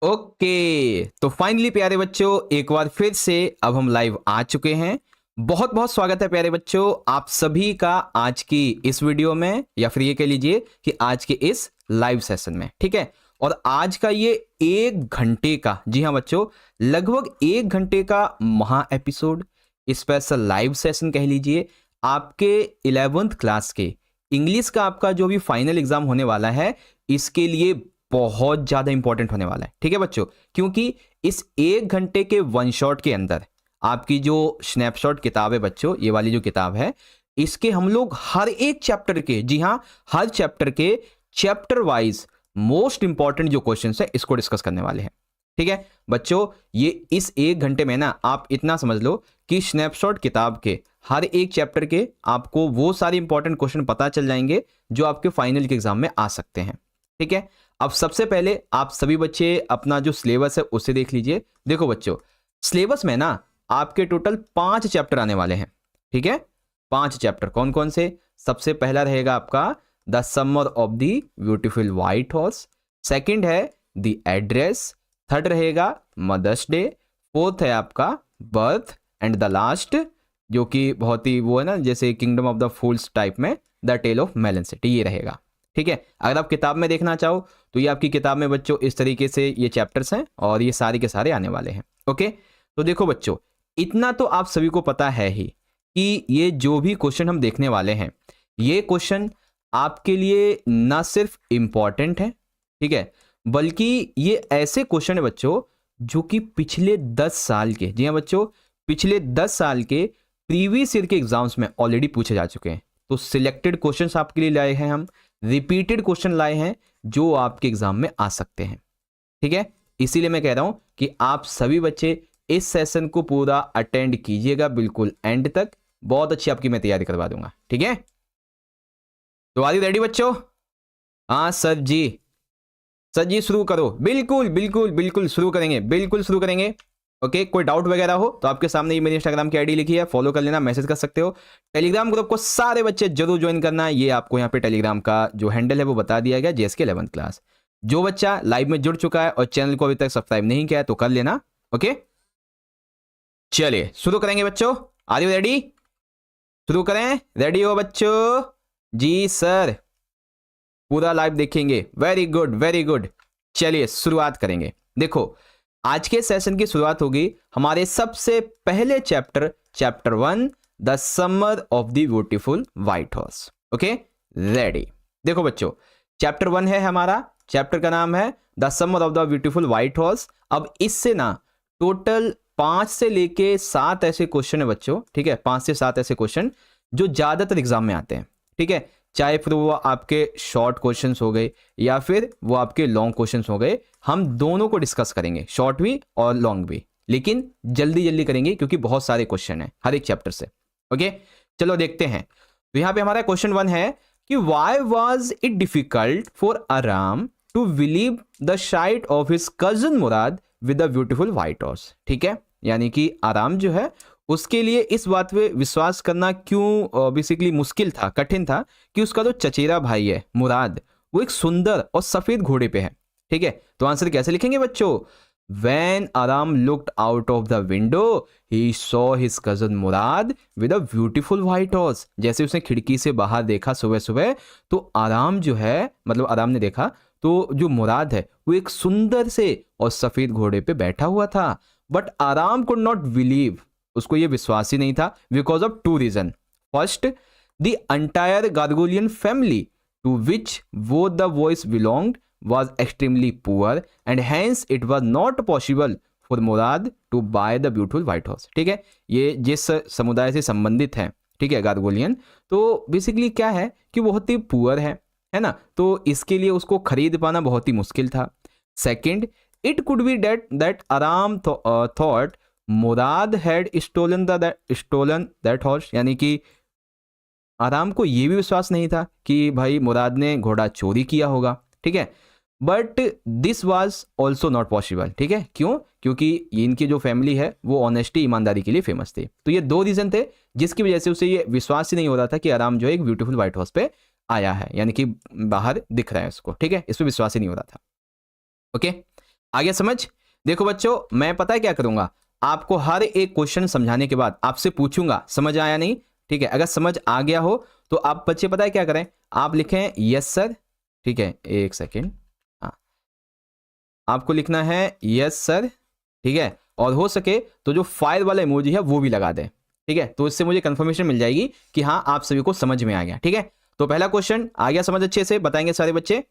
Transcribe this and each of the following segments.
Okay, तो finally प्यारे बच्चों एक बार फिर से अब हम लाइव आ चुके हैं। बहुत बहुत स्वागत है प्यारे बच्चों आप सभी का आज की इस वीडियो में, या फिर ये कह लीजिए कि आज के इस लाइव सेशन में। ठीक है, और आज का ये 1 घंटे का, जी हाँ बच्चों, लगभग 1 घंटे का महा एपिसोड, स्पेशल लाइव सेशन कह लीजिए, आपके 11th क्लास के इंग्लिश का आपका जो भी फाइनल एग्जाम होने वाला है, इसके लिए बहुत ज्यादा इंपॉर्टेंट होने वाला है। ठीक है बच्चों, क्योंकि इस 1 घंटे के वन शॉट के अंदर आपकी जो स्नैपशॉट किताब है बच्चों, ये वाली जो किताब है, इसके हम लोग हर एक चैप्टर के, जी हाँ, हर चैप्टर के चैप्टर वाइज मोस्ट इंपॉर्टेंट जो क्वेश्चन है इसको डिस्कस करने वाले हैं। ठीक है बच्चों, ये इस 1 घंटे में ना आप इतना समझ लो कि स्नैपशॉट किताब के हर एक चैप्टर के आपको वो सारे इंपॉर्टेंट क्वेश्चन पता चल जाएंगे जो आपके फाइनल के एग्जाम में आ सकते हैं। ठीक है, अब सबसे पहले आप सभी बच्चे अपना जो सिलेबस है उसे देख लीजिए। देखो बच्चों, सिलेबस में ना आपके टोटल 5 चैप्टर आने वाले हैं। ठीक है, 5 चैप्टर कौन कौन से? सबसे पहला रहेगा आपका the summer of the beautiful white horse, second है द एड्रेस, थर्ड रहेगा मदर्स डे, फोर्थ है आपका बर्थ, एंड द लास्ट जो कि बहुत ही वो है ना, जैसे kingdom of the fools type में, the tale of melon city, ये रहेगा। ठीक है, अगर आप किताब में देखना चाहो तो ये आपकी किताब में बच्चों इस तरीके से ये चैप्टर्स हैं और ये सारे के सारे आने वाले हैं। ओके, तो देखो बच्चों, इतना तो आप सभी को पता है ही कि ये जो भी क्वेश्चन हम देखने वाले हैं, ये क्वेश्चन आपके लिए ना सिर्फ इंपॉर्टेंट है, ठीक है, बल्कि ये ऐसे क्वेश्चन है बच्चों जो कि पिछले 10 साल के, जी हाँ बच्चों, पिछले 10 साल के प्रीवियस ईयर के एग्जाम्स में ऑलरेडी पूछे जा चुके हैं। तो सिलेक्टेड क्वेश्चंस आपके लिए लाए हैं हम, रिपीटेड क्वेश्चन लाए हैं जो आपके एग्जाम में आ सकते हैं। ठीक है, इसीलिए मैं कह रहा हूं कि आप सभी बच्चे इस सेशन को पूरा अटेंड कीजिएगा बिल्कुल एंड तक, बहुत अच्छी आपकी मैं तैयारी करवा दूंगा। ठीक है, तो आर यू रेडी बच्चों? हाँ सर जी, सर जी शुरू करो। बिल्कुल बिल्कुल बिल्कुल शुरू करेंगे, बिल्कुल शुरू करेंगे। ओके, कोई डाउट वगैरह हो तो आपके सामने ये मेरी इंस्टाग्राम की आईडी लिखी है, फॉलो कर लेना, मैसेज कर सकते हो। टेलीग्राम ग्रुप को सारे बच्चे जरूर ज्वाइन करना है, ये आपको यहाँ पे टेलीग्राम का जो हैंडल है वो बता दिया गया, जेएसके 11th क्लास। जो बच्चा लाइव में जुड़ चुका है और चैनल को अभी तक सब्सक्राइब नहीं किया है तो कर लेना। ओके, चलिए शुरू करेंगे बच्चों, आर यू रेडी? शुरू करें, रेडी हो बच्चों? जी सर, पूरा लाइव देखेंगे, वेरी गुड वेरी गुड। चलिए शुरुआत करेंगे। देखो, आज के सेशन की शुरुआत होगी हमारे सबसे पहले chapter 1, the summer of the beautiful white horse. Okay, ready? देखो बच्चों, चैप्टर 1 है हमारा, चैप्टर का नाम है the summer of the beautiful white horse. अब इससे ना टोटल 5 से लेके 7 ऐसे क्वेश्चन है बच्चों। ठीक है, 5 से 7 ऐसे क्वेश्चन जो ज्यादातर एग्जाम में आते हैं। ठीक है, चाहे फिर वो आपके शॉर्ट क्वेश्चंस हो गए या फिर वो आपके लॉन्ग क्वेश्चंस हो गए, हम दोनों को डिस्कस करेंगे, शॉर्ट भी और लॉन्ग भी, लेकिन जल्दी जल्दी करेंगे क्योंकि बहुत सारे क्वेश्चन हैं हर एक चैप्टर से। ओके, चलो देखते हैं। तो यहाँ पे हमारा क्वेश्चन 1 है कि why was it difficult for Aram to believe the sight of his cousin Mourad with the beautiful white horse. ठीक है, यानी कि आराम जो है उसके लिए इस बात पे विश्वास करना क्यों बेसिकली मुश्किल था, कठिन था, कि उसका जो चचेरा भाई है मुराद, वो एक सुंदर और सफेद घोड़े पे है। ठीक है, तो आंसर कैसे लिखेंगे बच्चों? When आराम looked out of the window, he saw his cousin Murad with a beautiful white horse। जैसे उसने खिड़की से बाहर देखा सुबह सुबह, तो आराम जो है, मतलब आराम ने देखा तो जो मुराद है वो एक सुंदर से और सफेद घोड़े पे बैठा हुआ था। बट आराम could not believe, उसको ये विश्वास ही नहीं था, because of 2 reason. First, the entire Garoghlanian family to which वो the voice belonged was extremely poor and hence it was not possible for Murad to buy the beautiful white horse। ठीक है, ये जिस समुदाय से संबंधित है, ठीक है, गार्गोलियन, तो बेसिकली क्या है कि बहुत ही पुअर है ना, तो इसके लिए उसको खरीद पाना बहुत ही मुश्किल था। Second, it could be that Aram thought Mourad had stolen that horse, यानी कि आराम को ये भी विश्वास नहीं था कि भाई मुराद ने घोड़ा चोरी किया होगा। ठीक है, but this was also not possible. ठीक है, क्यों? क्योंकि इनकी जो फैमिली है वो ऑनेस्टी, ईमानदारी के लिए फेमस थी। तो ये 2 रीजन थे जिसकी वजह से उसे ये विश्वास ही नहीं हो रहा था कि आराम जो है एक ब्यूटीफुल व्हाइट हाउस पे आया है, यानी कि बाहर दिख रहा है उसको। ठीक है, इस पर विश्वास ही नहीं हो रहा था। ओके, आ गया समझ? देखो बच्चों, मैं पता है क्या करूंगा, आपको हर एक क्वेश्चन समझाने के बाद आपसे पूछूंगा समझ आया नहीं, ठीक है? अगर समझ आ गया हो तो आप बच्चे पता है क्या करें, आप लिखें यस सर, ठीक है? एक सेकेंड, हाँ, आपको लिखना है यस सर, ठीक है? और हो सके तो जो फायर वाला इमोजी है वो भी लगा दें, ठीक है? तो इससे मुझे कंफर्मेशन मिल जाएगी कि हाँ आप सभी को समझ में आ गया, ठीक है? तो पहला क्वेश्चन आ गया समझ अच्छे से, बताएंगे सारे बच्चे?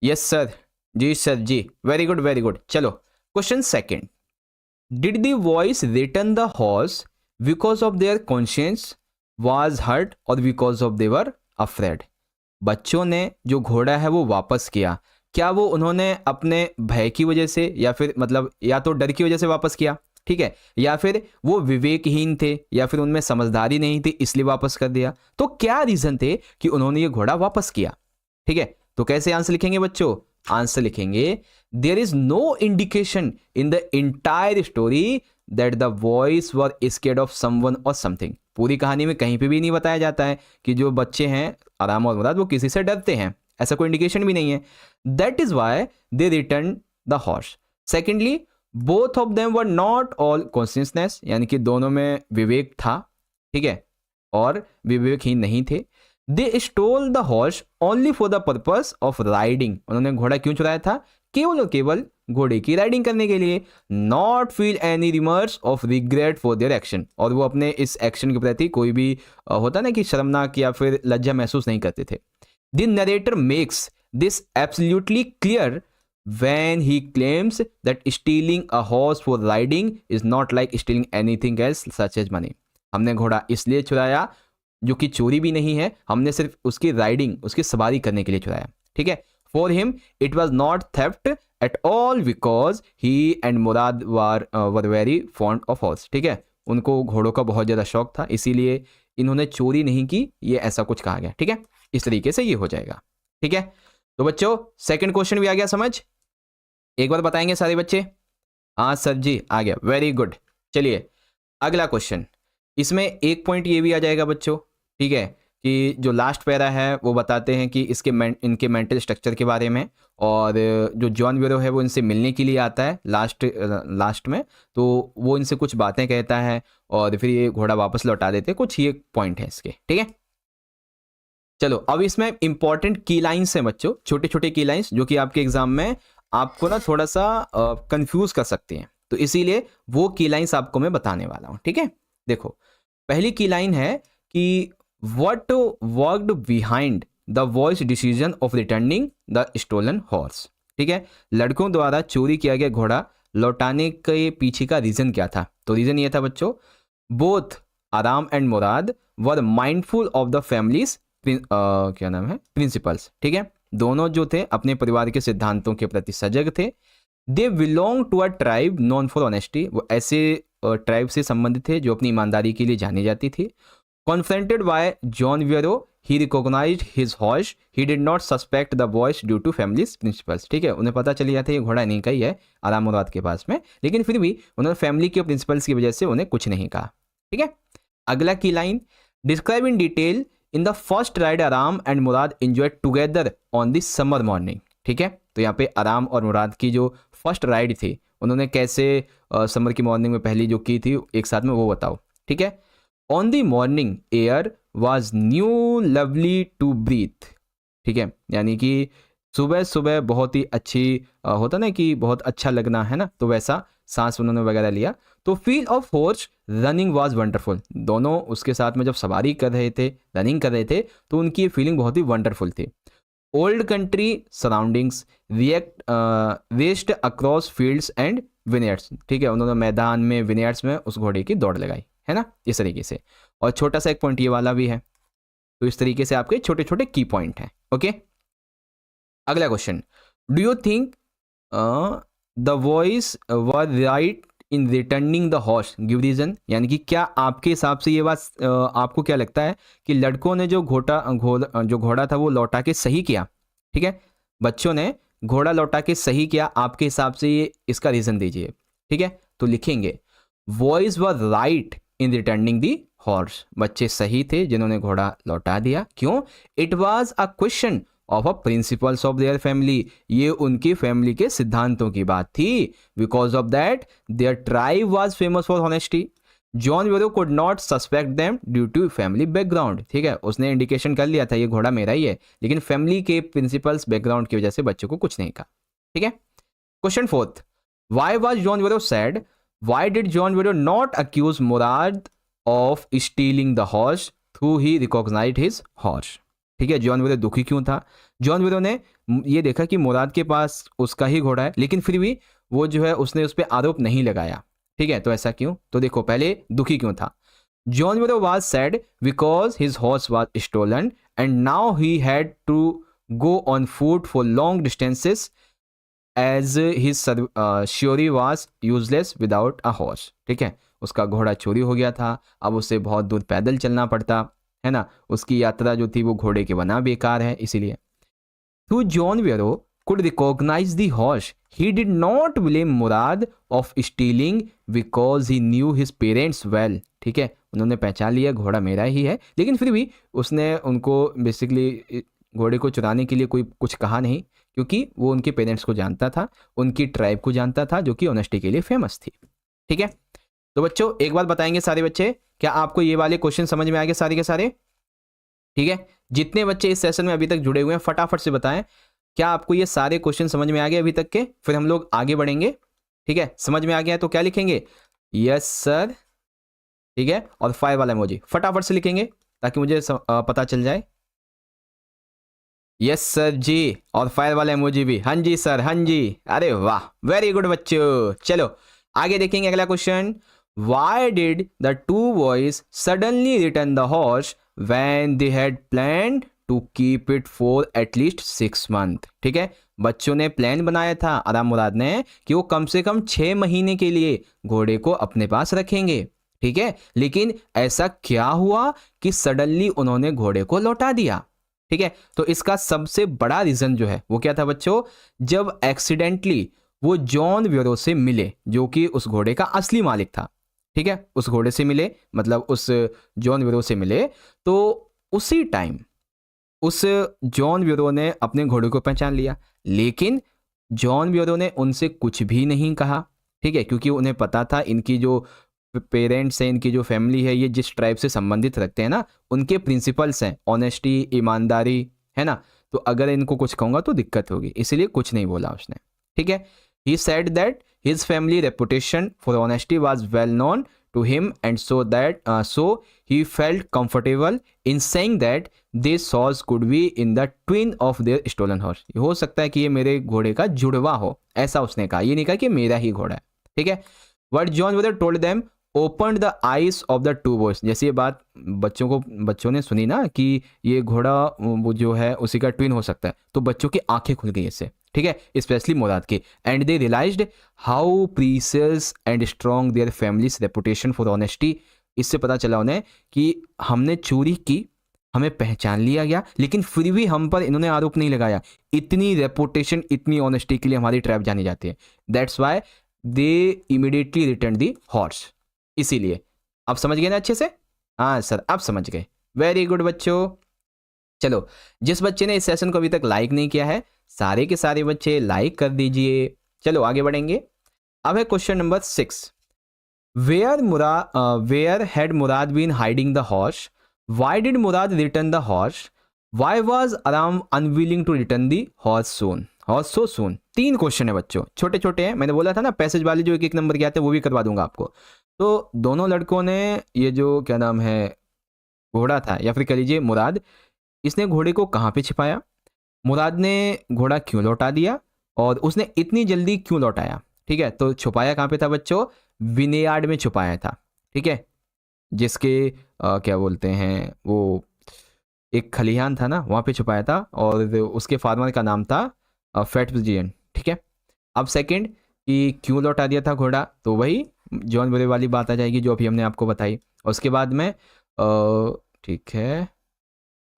यस सर, जी सर जी, वेरी गुड वेरी गुड। चलो question second, did the voice return the horse because of their conscience was hurt और because of they were afraid? बच्चों ने जो घोड़ा है वो वापस किया, क्या वो उन्होंने अपने भय की वजह से, या फिर मतलब या तो डर की वजह से वापस किया, ठीक है? या फिर वो विवेकहीन थे, या फिर उनमें समझदारी नहीं थी इसलिए वापस कर दिया? तो क्या रीजन थे कि उन्होंने ये घोड़ा वापस किया, ठीक है? तो कैसे आंसर लिखेंगे बच्चों? आंसर लिखेंगे, there is no indication in the entire story that the boys were scared of someone और समथिंग। पूरी कहानी में कहीं पे भी नहीं बताया जाता है कि जो बच्चे हैं आराम और मुराद वो किसी से डरते हैं, ऐसा कोई इंडिकेशन भी नहीं है। That is why they return the horse. Secondly, both of them were not all consciousness, यानी कि दोनों में विवेक था, ठीक है, और विवेकहीन नहीं थे। They stole the horse only for the purpose of riding, उन्होंने घोड़ा क्यों चुराया था? केवल और केवल घोड़े की राइडिंग करने के लिए। Not feel any remorse of regret for their action, और वो अपने इस एक्शन के प्रति कोई भी होता ना कि शर्मनाक या फिर लज्जा महसूस नहीं करते थे। The narrator makes this absolutely clear when he claims that stealing a horse for riding is not like stealing anything else such as money। हमने घोड़ा इसलिए चुराया जो कि चोरी भी नहीं है, हमने सिर्फ उसकी राइडिंग, उसकी सवारी करने के लिए चुराया, ठीक है? For him it was not theft at all because he and Murad were very fond of horse, ठीक है? उनको घोड़ों का बहुत ज़्यादा शौक था, इसीलिए इन्होंने चोरी नहीं की, ये ऐसा कुछ कहा गया, ठीक है? इस तरीके से ये हो जाएगा, ठीक है? तो बच्चों सेकंड क्वेश्चन भी आ गया समझ? एक बार बताएंगे सारे बच्चे? हाँ सर जी आ गया, वेरी गुड। चलिए अगला क्वेश्चन, इसमें एक पॉइंट ये भी आ जाएगा बच्चों, ठीक है, कि जो लास्ट पैरा है वो बताते हैं कि इनके मेंटल स्ट्रक्चर के बारे में, और जो जॉन वीरो है वो इनसे मिलने के लिए आता है लास्ट में, तो वो इनसे कुछ बातें कहता है और फिर ये घोड़ा वापस लौटा देते हैं, कुछ ये पॉइंट है इसके, ठीक है? चलो अब इसमें इंपॉर्टेंट की लाइन्स हैं बच्चों, छोटे छोटे की लाइन्स जो कि आपके एग्जाम में आपको ना थोड़ा सा कंफ्यूज कर सकती हैं, तो इसीलिए वो की लाइन्स आपको मैं बताने वाला हूं, ठीक है? देखो पहली की लाइन है कि what worked behind the boys decision of returning the stolen horse, ठीक है? लड़कों द्वारा चोरी किया गया घोड़ा लौटाने के पीछे का रीजन क्या था? तो रीजन ये था बच्चों, बोथ आराम and Murad were mindful of the families क्या नाम है प्रिंसिपल्स, ठीक है? दोनों जो थे अपने परिवार के सिद्धांतों के प्रति सजग थे। They belong to a tribe known for honesty, वो ऐसे ट्राइब से संबंधित थे जो अपनी ईमानदारी के लिए जानी जाती थी। Confronted by John Byro he recognized his horse, he did not suspect the voice due to families principles, ठीक है? उन्हें पता चली जाता है ये घोड़ा नहीं का ही है आराम मुराद के पास में, लेकिन फिर भी उन्होंने फैमिली के प्रिंसिपल्स की वजह से उन्हें कुछ नहीं कहा, ठीक है? अगला की line, describe in detail in the first ride Aram and Mourad enjoy together on the summer morning, ठीक है? तो यहाँ पे आराम और मुराद की जो फर्स्ट राइड थी उन्होंने कैसे समर की मॉर्निंग में पहली जो की थी एक साथ में, वो बताओ, ठीक है? On the morning air was new lovely to breathe, ठीक है? यानी कि सुबह सुबह बहुत ही अच्छी होता ना कि बहुत अच्छा लगना है ना, तो वैसा सांस उन्होंने वगैरह लिया। तो feel of horse running was wonderful, दोनों उसके साथ में जब सवारी कर रहे थे, रनिंग कर रहे थे, तो उनकी फीलिंग बहुत ही वंडरफुल थी। Old country surroundings raced across fields and vineyards, ठीक है? उन्होंने मैदान में विनेयर्ड्स में उस घोड़े की दौड़ लगाई, है ना, इस तरीके से। और छोटा सा एक पॉइंट ये वाला भी है, तो इस तरीके से आपके छोटे छोटे की पॉइंट हैं, ओके? अगला question, do you think the boys were right in returning the horse, give reason, यानी कि क्या आपके हिसाब से ये बात आपको क्या लगता है कि लड़कों ने जो घोड़ा था वो लौटा के सही किया, ठीक है? बच्चों ने घोड़ा लौटा के सही किया, आपके हिसाब से ये इसका रीजन दीजिए, ठीक है? तो लिखेंगे voice were right in returning the horse, बच्चे सही थे जिन्होंने घोड़ा लौटा दिया। क्यों? It was a question of a principles of their family, ये उनकी फैमिली के सिद्धांतों की बात थी. Because of that their tribe was famous for honesty. John Byro could not suspect them due to family background. ठीक है, उसने इंडिकेशन कर लिया था ये घोड़ा मेरा ही है, लेकिन फैमिली के प्रिंसिपल्स बैकग्राउंड की वजह से बच्चों को कुछ नहीं कहा. ठीक है. Question fourth, why was John Byro sad? Why did John Byro not accuse Mourad of stealing the horse through he recognized his horse? ठीक है, जॉन वेरो दुखी क्यों था? जॉन वेरो ने ये देखा कि मुराद के पास उसका ही घोड़ा है, लेकिन फिर भी वो जो है उसने उस पर आरोप नहीं लगाया. ठीक है, तो ऐसा क्यों? तो देखो, पहले दुखी क्यों था. John Byro was sad because his horse was stolen and now he had to go on foot for long distances as his surrey was useless without a horse. ठीक है, उसका घोड़ा चोरी हो गया था, अब उसे बहुत दूर पैदल चलना पड़ता है ना, उसकी यात्रा जो थी वो घोड़े के बना बेकार है. इसीलिए through John Byro could recognize the horse, he did not blame Murad of stealing because he knew his parents well. ठीक है, उन्होंने पहचान लिया घोड़ा मेरा ही है, लेकिन फिर भी उसने उनको बेसिकली घोड़े को चुराने के लिए कोई कुछ कहा नहीं, क्योंकि वो उनके पेरेंट्स को जानता था, उनकी ट्राइब को जानता था जो कि ऑनेस्टी के लिए फेमस थी. ठीक है, तो बच्चों एक बात बताएंगे सारे बच्चे, क्या आपको ये वाले क्वेश्चन समझ में आ गए सारे के सारे? ठीक है, जितने बच्चे इस सेशन में अभी तक जुड़े हुए हैं फटाफट से बताएं, क्या आपको ये सारे क्वेश्चन समझ में आ गए अभी तक के? फिर हम लोग आगे बढ़ेंगे. ठीक है, समझ में आ गया है तो क्या लिखेंगे? Yes sir. ठीक है, और फायर वाला इमोजी फटाफट से लिखेंगे ताकि मुझे पता चल जाए. यस सर जी, और फायर वाला इमोजी भी. हाँ जी सर, हाँ जी. अरे वाह, वेरी गुड बच्चों. चलो आगे देखेंगे अगला question. Why did the two boys suddenly return the horse when they had planned to keep it for at least 6 months? ठीक है, बच्चों ने प्लान बनाया था, आराम मुराद ने, कि वो कम से कम 6 महीने के लिए घोड़े को अपने पास रखेंगे. ठीक है, लेकिन ऐसा क्या हुआ कि सडनली उन्होंने घोड़े को लौटा दिया? ठीक है, तो इसका सबसे बड़ा रीजन जो है वो क्या था बच्चों? जब एक्सीडेंटली वो जॉन वेरो से मिले, जो कि उस घोड़े का असली मालिक था. ठीक है, उस घोड़े से मिले, मतलब उस जॉन वेरो से मिले, तो उसी टाइम उस जॉन वेरो ने अपने घोड़े को पहचान लिया, लेकिन जॉन वेरो ने उनसे कुछ भी नहीं कहा. ठीक है, क्योंकि उन्हें पता था इनकी जो पेरेंट्स हैं, इनकी जो फैमिली है, ये जिस ट्राइब से संबंधित रखते हैं ना, उनके प्रिंसिपल्स हैं ऑनेस्टी, ईमानदारी, है ना, तो अगर इनको कुछ कहूँगा तो दिक्कत होगी, इसलिए कुछ नहीं बोला उसने. ठीक है, he said that his family reputation for honesty was well known to him and so he felt comfortable in saying that this horse could be in the twin of their stolen horse. हो सकता है कि ये मेरे घोड़े का जुड़वा हो, ऐसा उसने कहा, ये नहीं कहा कि मेरा ही घोड़ा है. ठीक है, what John Weather told them opened the eyes of the two boys. जैसे ये बात बच्चों ने सुनी ना कि ये घोड़ा वो जो है उसी का ट्विन हो सकता है, तो बच्चों की आंखें खुल गई इससे. ठीक है, स्पेशली मुराद के. And they realised how precious and strong their families reputation for honesty. इससे पता चला उन्हें कि हमने चोरी की, हमें पहचान लिया गया, लेकिन फिर भी हम पर इन्होंने आरोप नहीं लगाया. इतनी रेपुटेशन, इतनी ऑनेस्टी के लिए हमारी ट्राइब जानी जाती है. That's why they immediately return the horse. इसीलिए आप समझ गए ना अच्छे से? हाँ सर, आप समझ गए. वेरी गुड बच्चों. चलो, जिस बच्चे ने इस सेशन को अभी तक लाइक नहीं किया है, सारे के सारे बच्चे लाइक कर दीजिए. चलो आगे बढ़ेंगे. अब है question number 6. Where had Mourad been hiding the horse? Why did Mourad return the horse? Why was Aram unwilling to return the horse soon? Horse so soon. 3 question है बच्चों, छोटे छोटे हैं. मैंने बोला था ना पैसेज वाले जो एक नंबर के आते हैं वो भी करवा दूंगा आपको. तो दोनों लड़कों ने ये जो क्या नाम है घोड़ा था, या फिर कह लीजिए मुराद, इसने घोड़े को कहाँ पे छिपाया? मुराद ने घोड़ा क्यों लौटा दिया और उसने इतनी जल्दी क्यों लौटाया? ठीक है, तो छुपाया कहाँ पे था बच्चों? विनेयार्ड में छुपाया था. ठीक है, जिसके क्या बोलते हैं, वो एक खलिहान था ना, वहाँ पे छुपाया था, और उसके फार्मर का नाम था फैट्सजियन. ठीक है, अब सेकंड कि क्यों लौटा दिया था घोड़ा, तो वही जॉन वेरो वाली बात आ जाएगी जो अभी हमने आपको बताई. और उसके बाद में ठीक है,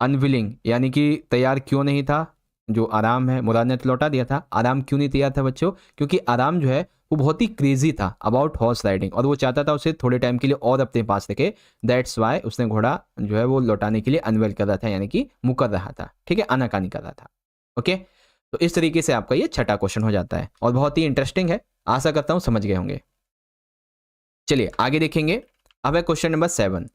अनविलिंग यानी कि तैयार क्यों नहीं था, जो आराम है, मुराद ने तो लौटा दिया था, आराम क्यों नहीं तैयार था बच्चों? क्योंकि आराम जो है वो बहुत ही क्रेजी था अबाउट हॉर्स राइडिंग, और वो चाहता था उसे थोड़े टाइम के लिए और अपने पास रखे. दैट्स वाई उसने घोड़ा जो है वो लौटाने के लिए अनवेल कर रहा था, यानी कि मुकर रहा था. ठीक है, आनाकानी कर रहा था. ओके, तो इस तरीके से आपका ये छठा क्वेश्चन हो जाता है और बहुत ही इंटरेस्टिंग है, आशा करता हूं समझ गए होंगे। चलिए आगे देखेंगे। अब है question number 7।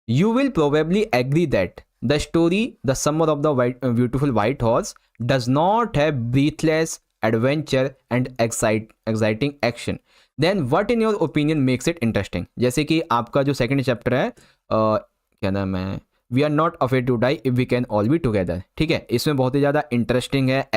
You will probably agree that the story the summer of the beautiful white horse does not have breathless adventure and exciting action, then what in your opinion makes it interesting. जैसे कि आपका जो second chapter है, क्या नाम है, we are not afraid to die if we can all be together. ठीक है, इसमें बहुत ही ज़्यादा इंटरेस्टिंग है,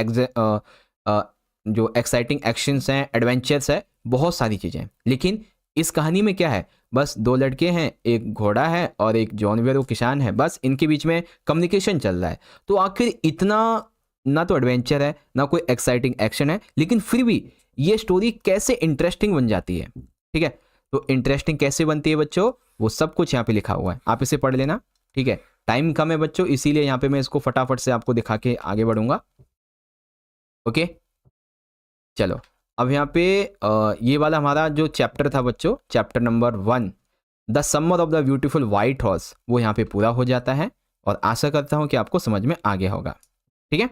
जो एक्साइटिंग एक्शंस हैं, एडवेंचर्स है, बहुत सारी चीज़ें हैं। लेकिन इस कहानी में क्या है, बस दो लड़के हैं, एक घोड़ा है और एक जॉनवर वो किसान है, बस इनके बीच में कम्युनिकेशन चल रहा है। तो आखिर इतना ना तो एडवेंचर है ना कोई एक्साइटिंग एक्शन है, लेकिन फिर भी ये स्टोरी कैसे इंटरेस्टिंग बन जाती है। ठीक है, तो इंटरेस्टिंग कैसे बनती है बच्चों, वो सब कुछ यहाँ पे लिखा हुआ है, आप इसे पढ़ लेना। ठीक है, टाइम कम है बच्चों, इसीलिए यहाँ पे मैं इसको फटाफट से आपको दिखा के आगे बढ़ूंगा। ओके, चलो अब यहाँ पे ये वाला हमारा जो चैप्टर था बच्चों, chapter number 1 the summer of the beautiful white horse, वो यहाँ पे पूरा हो जाता है और आशा करता हूँ कि आपको समझ में आ गया होगा। ठीक है,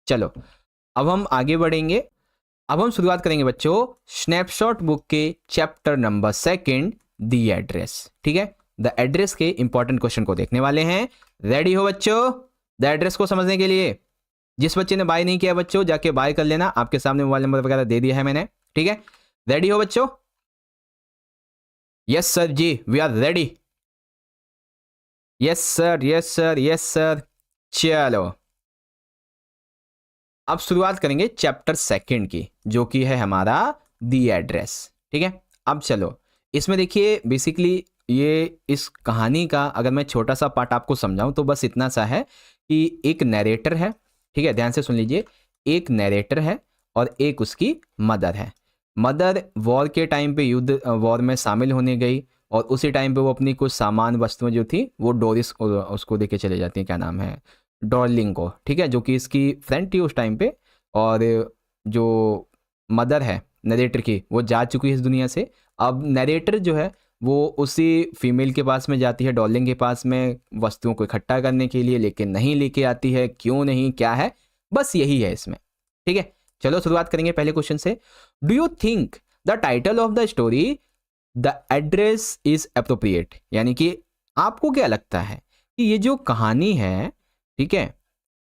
चलो अब हम आगे बढ़ेंगे। अब हम शुरुआत करेंगे बच्चों स्नैपशॉट बुक के चैप्टर नंबर 2 द एड्रेस। ठीक है, द एड्रेस के इंपॉर्टेंट क्वेश्चन को देखने वाले हैं। रेडी हो बच्चों द एड्रेस को समझने के लिए? जिस बच्चे ने बाय नहीं किया बच्चों जाके बाय कर लेना, आपके सामने मोबाइल नंबर वगैरह दे दिया है मैंने। ठीक है, रेडी हो बच्चों? Yes sir ji, we are ready. Yes sir, yes sir, yes sir. चलो अब शुरुआत करेंगे चैप्टर 2 की, जो कि है हमारा दी एड्रेस। ठीक है, अब चलो इसमें देखिए बेसिकली ये इस कहानी का अगर मैं छोटा सा पार्ट आपको समझाऊं तो बस इतना सा है कि एक नैरेटर है। ठीक है, ध्यान से सुन लीजिए, एक नैरेटर है और एक उसकी मदर है। मदर वॉर के टाइम पे युद्ध वॉर में शामिल होने गई और उसी टाइम पे वो अपनी कुछ सामान वस्तुएं जो थी वो डोरिस उसको देके चले जाती हैं, क्या नाम है, डॉर्लिंग को। ठीक है, जो कि इसकी फ्रेंड थी उस टाइम पे। और जो मदर है नरेटर की वो जा चुकी है इस दुनिया से। अब नरेटर जो है वो उसी फीमेल के पास में जाती है, डॉर्लिंग के पास में, वस्तुओं को इकट्ठा करने के लिए, लेकिन नहीं लेके आती है। क्यों नहीं, क्या है, बस यही है इसमें। ठीक है, चलो शुरुआत करेंगे पहले क्वेश्चन से। Do you think the title of the story the address is appropriate, यानी कि आपको क्या लगता है कि ये जो कहानी है, ठीक है,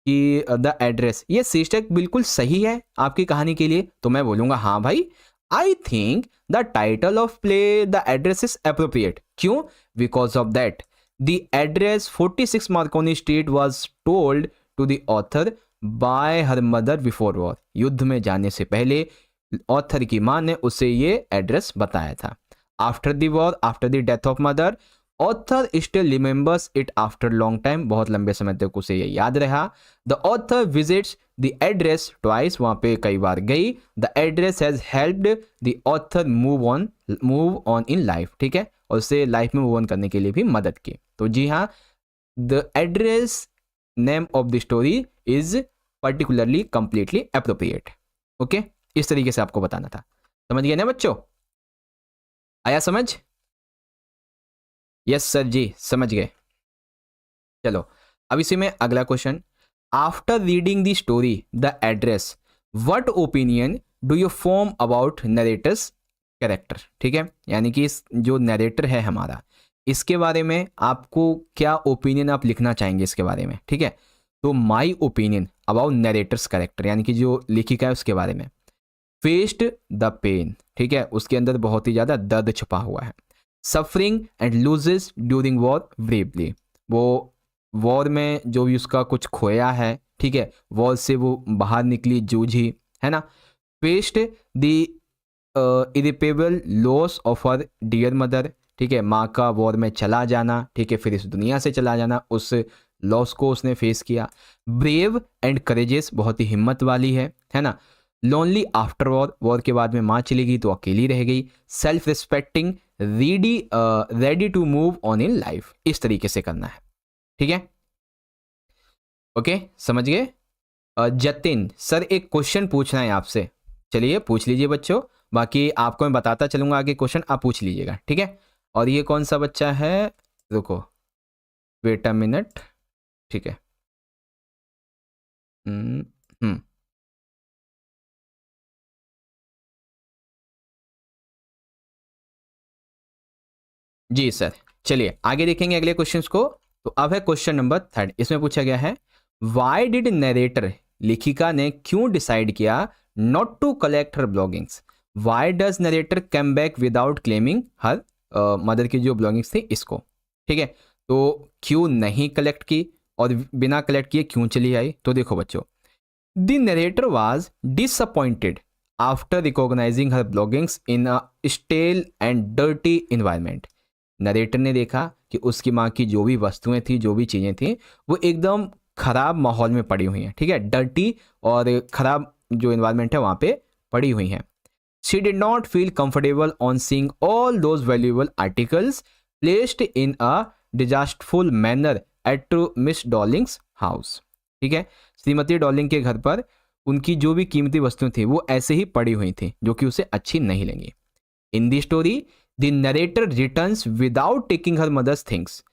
कि द एड्रेस, ये शीर्षक बिल्कुल सही है आपकी कहानी के लिए? तो मैं बोलूंगा हाँ भाई, I think the title of play the address is appropriate. क्यों? Because of that the address 46 Marconi street was told to the author by her mother before war. युद्ध में जाने से पहले ऑथर की मां ने उसे ये एड्रेस बताया था। After the war, after the death of mother, author still remembers it after long time, बहुत लंबे समय तक उसे ये याद रहा। The author visits the address twice, वहां पे कई बार गई। The address has helped the author move on in life. ठीक है, और उसे लाइफ में मूव ऑन करने के लिए भी मदद की। तो जी हाँ, the address name of the story is particularly completely appropriate. Okay, इस तरीके से आपको बताना था। समझ गए ना बच्चों? आया समझ? यस सर जी, समझ गए। चलो अब इसी में अगला question, after reading the story the address what opinion do you form about narrator's character. ठीक है, यानी कि इस जो नरेटर है हमारा, इसके बारे में आपको क्या ओपिनियन आप लिखना चाहेंगे इसके बारे में। ठीक है, तो my opinion about narrator's character, यानी कि जो लेखिका है उसके बारे में। फेस्ड द पेन, ठीक है, उसके अंदर बहुत ही ज़्यादा दर्द छुपा हुआ है। Suffering and loses during war bravely, वो वॉर में जो भी उसका कुछ खोया है, ठीक है, वॉर से वो बाहर निकली, जूझी, है ना। Faced the irreparable loss of her dear mother, ठीक है, माँ का वॉर में चला जाना, ठीक है, फिर इस दुनिया से चला जाना, उस लॉस को उसने फेस किया। ब्रेव एंड करेजेस, बहुत ही हिम्मत वाली है ना। लोनली आफ्टर वॉर, वॉर के बाद में माँ चली गई तो अकेली रह गई। Self respecting, ready to move on in life, इस तरीके से करना है। ठीक है, ओके, समझ गए? जतिन सर एक क्वेश्चन पूछना है आपसे, चलिए पूछ लीजिए बच्चों, बाकी आपको मैं बताता चलूंगा आगे क्वेश्चन, आप पूछ लीजिएगा। ठीक है, और ये कौन सा बच्चा है, रुको वेट अ मिनट। ठीक है, जी सर। चलिए आगे देखेंगे अगले क्वेश्चंस को। तो अब है क्वेश्चन नंबर 3। इसमें पूछा गया है वाई डिड नरेटर, लेखिका ने क्यों डिसाइड किया not to collect her belongings. Why does narrator come back without claiming her mother की जो ब्लॉगिंग्स थी इसको। ठीक है, तो क्यों नहीं कलेक्ट की और बिना कलेक्ट किए क्यों चली आई। तो देखो बच्चों, the narrator was disappointed after recognising her bloggings in a stele and dirty environment. Narrator ने देखा कि उसकी माँ की जो भी वस्तुएं थी, जो भी चीज़ें थी, वो एकदम खराब माहौल में पड़ी हुई हैं। ठीक है, डर्टी और खराब जो इन्वायरमेंट है वहाँ पे पड़ी हुई हैं। She did not feel comfortable on seeing all those valuable articles placed in a disasterful manner at Miss Dowling's house. ठीक है, श्रीमती डॉलिंग के घर पर उनकी जो भी कीमती वस्तुएं थी वो ऐसे ही पड़ी हुई थी जो कि उसे अच्छी नहीं लगी। In the story the narrator returns without taking her mother's things.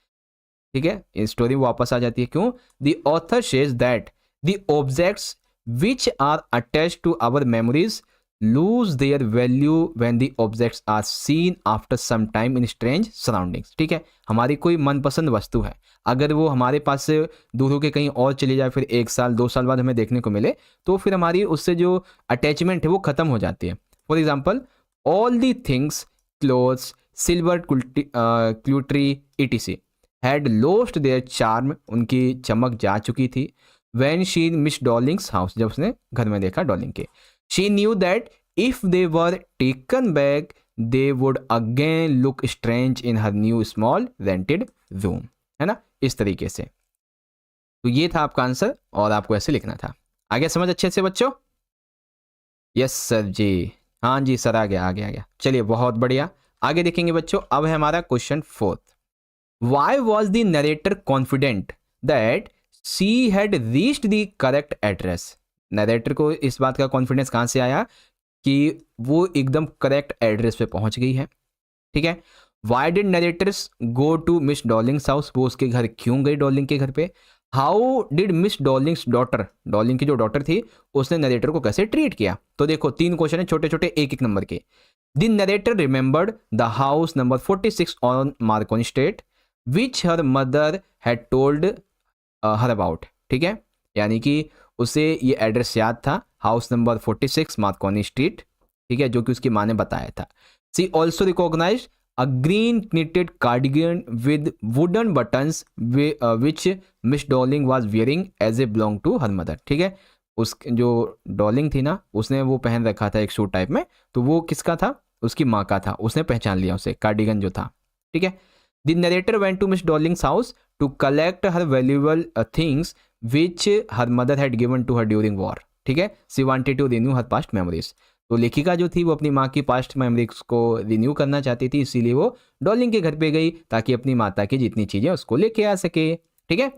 ठीक है, इस स्टोरी वापस आ जाती है। क्यों? The author says that the objects which are attached to our memories lose their value when the objects are seen after some time in strange surroundings. ठीक है, हमारी कोई मनपसंद वस्तु है, अगर वो हमारे पास से दूर होकर कहीं और चली जाए, फिर 1 साल 2 साल बाद हमें देखने को मिले, तो फिर हमारी उससे जो अटैचमेंट है वो खत्म हो जाती है। For example, all the things clothes silver cutlery etc had lost their charm, उनकी चमक जा चुकी थी। When she Miss Dowling's house, जब उसने घर में देखा डॉलिंग के, she knew that if they were taken back they would again look strange in her new small rented room. है ना, इस तरीके से। तो ये था आपका आंसर और आपको ऐसे लिखना था। आगे समझ अच्छे से बच्चों? यस सर जी, हाँ जी सर, आ गया आ गया आ गया। चलिए बहुत बढ़िया, आगे देखेंगे बच्चों। अब है हमारा question 4। Why was the narrator confident that she had reached the correct address. Narrator को इस बात का कॉन्फिडेंस कहाँ से आया कि वो एकदम करेक्ट एड्रेस पे पहुंच गई है। ठीक है, why did narrators go to Miss Dowling's house, वो उसके घर क्यों गई डॉलिंग के घर पे। How did Miss Dorling's daughter, Dorling की जो डॉटर थी, उसने नरेटर को कैसे ट्रीट किया। तो देखो 3 क्वेश्चन है छोटे छोटे, एक एक नंबर के। The narrator remembered the house number 46 on Markovnikov street which her mother had told her about. ठीक है, यानी कि उसे ये एड्रेस याद था, हाउस नंबर 46 मार्कोनी स्ट्रीट। ठीक है, जो कि उसकी माँ ने बताया था। She also recognise a green knitted cardigan with wooden buttons which Miss Dolling was wearing as a belong to her mother. ठीक है, उस जो डॉलिंग थी ना, उसने वो पहन रखा था एक सूट टाइप में, तो वो किसका था? उसकी माँ का था। उसने पहचान लिया उसे, कार्डिगन जो था। ठीक है, the narrator went to Miss Dowling's house to collect her valuable things which her mother had given to her during war. ठीक है, she wanted to renew her past memories. तो लेखिका जो थी वो अपनी माँ की पास्ट मेमोरीज को रिन्यू करना चाहती थी, इसीलिए वो डॉलिंग के घर पे गई ताकि अपनी माता की जितनी चीज़ें उसको लेके आ सके। ठीक है,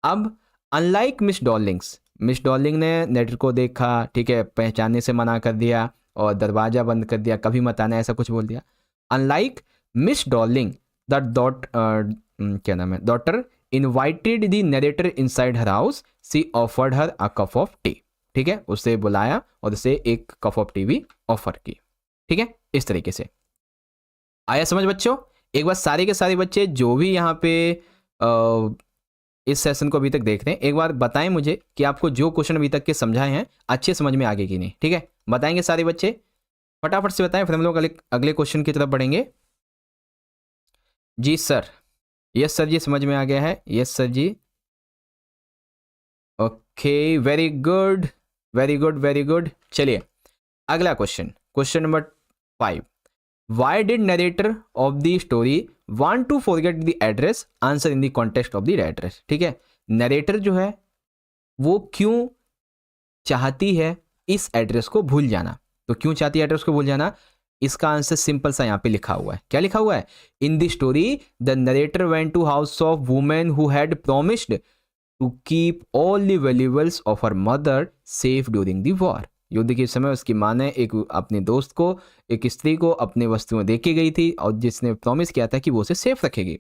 अब अनलाइक मिस डॉलिंग ने नरेटर को देखा, ठीक है, पहचानने से मना कर दिया और दरवाजा बंद कर दिया, कभी मत आना, ऐसा कुछ बोल दिया। अनलाइक मिस डॉलिंग द क्या नाम है, daughter invited the narrator inside her house, she offered her a cup of tea. ठीक है, उसे बुलाया और उसे एक कप ऑफ टी भी ऑफर की। ठीक है, इस तरीके से आया समझ बच्चों? एक बार सारे के सारे बच्चे जो भी यहाँ पे इस सेशन को अभी तक देख रहे हैं, एक बार बताएं मुझे कि आपको जो क्वेश्चन अभी तक के समझाए हैं अच्छे समझ में आगे कि नहीं। ठीक है, बताएंगे सारे बच्चे, फटाफट से बताएं, फिर हम लोग अगले क्वेश्चन की तरफ बढ़ेंगे। जी सर, यस सर जी, समझ में आ गया है। यस सर जी, okay, very good very good very good. चलिए अगला question, question number 5। Why did narrator of the story want to forget the address, answer in the context of the address. ठीक है, नरेटर जो है वो क्यों चाहती है इस एड्रेस को भूल जाना। तो क्यों चाहती है एड्रेस को भूल जाना, इसका आंसर सिंपल सा यहाँ पे लिखा हुआ है। क्या लिखा हुआ है? In the story the narrator went to house of women who had promised to keep all the valuables of her mother safe during the war. युद्ध के समय उसकी माँ ने एक अपने दोस्त को, एक स्त्री को अपनी वस्तुएं दे के गई थी और जिसने प्रॉमिस किया था कि वो उसे सेफ रखेगी।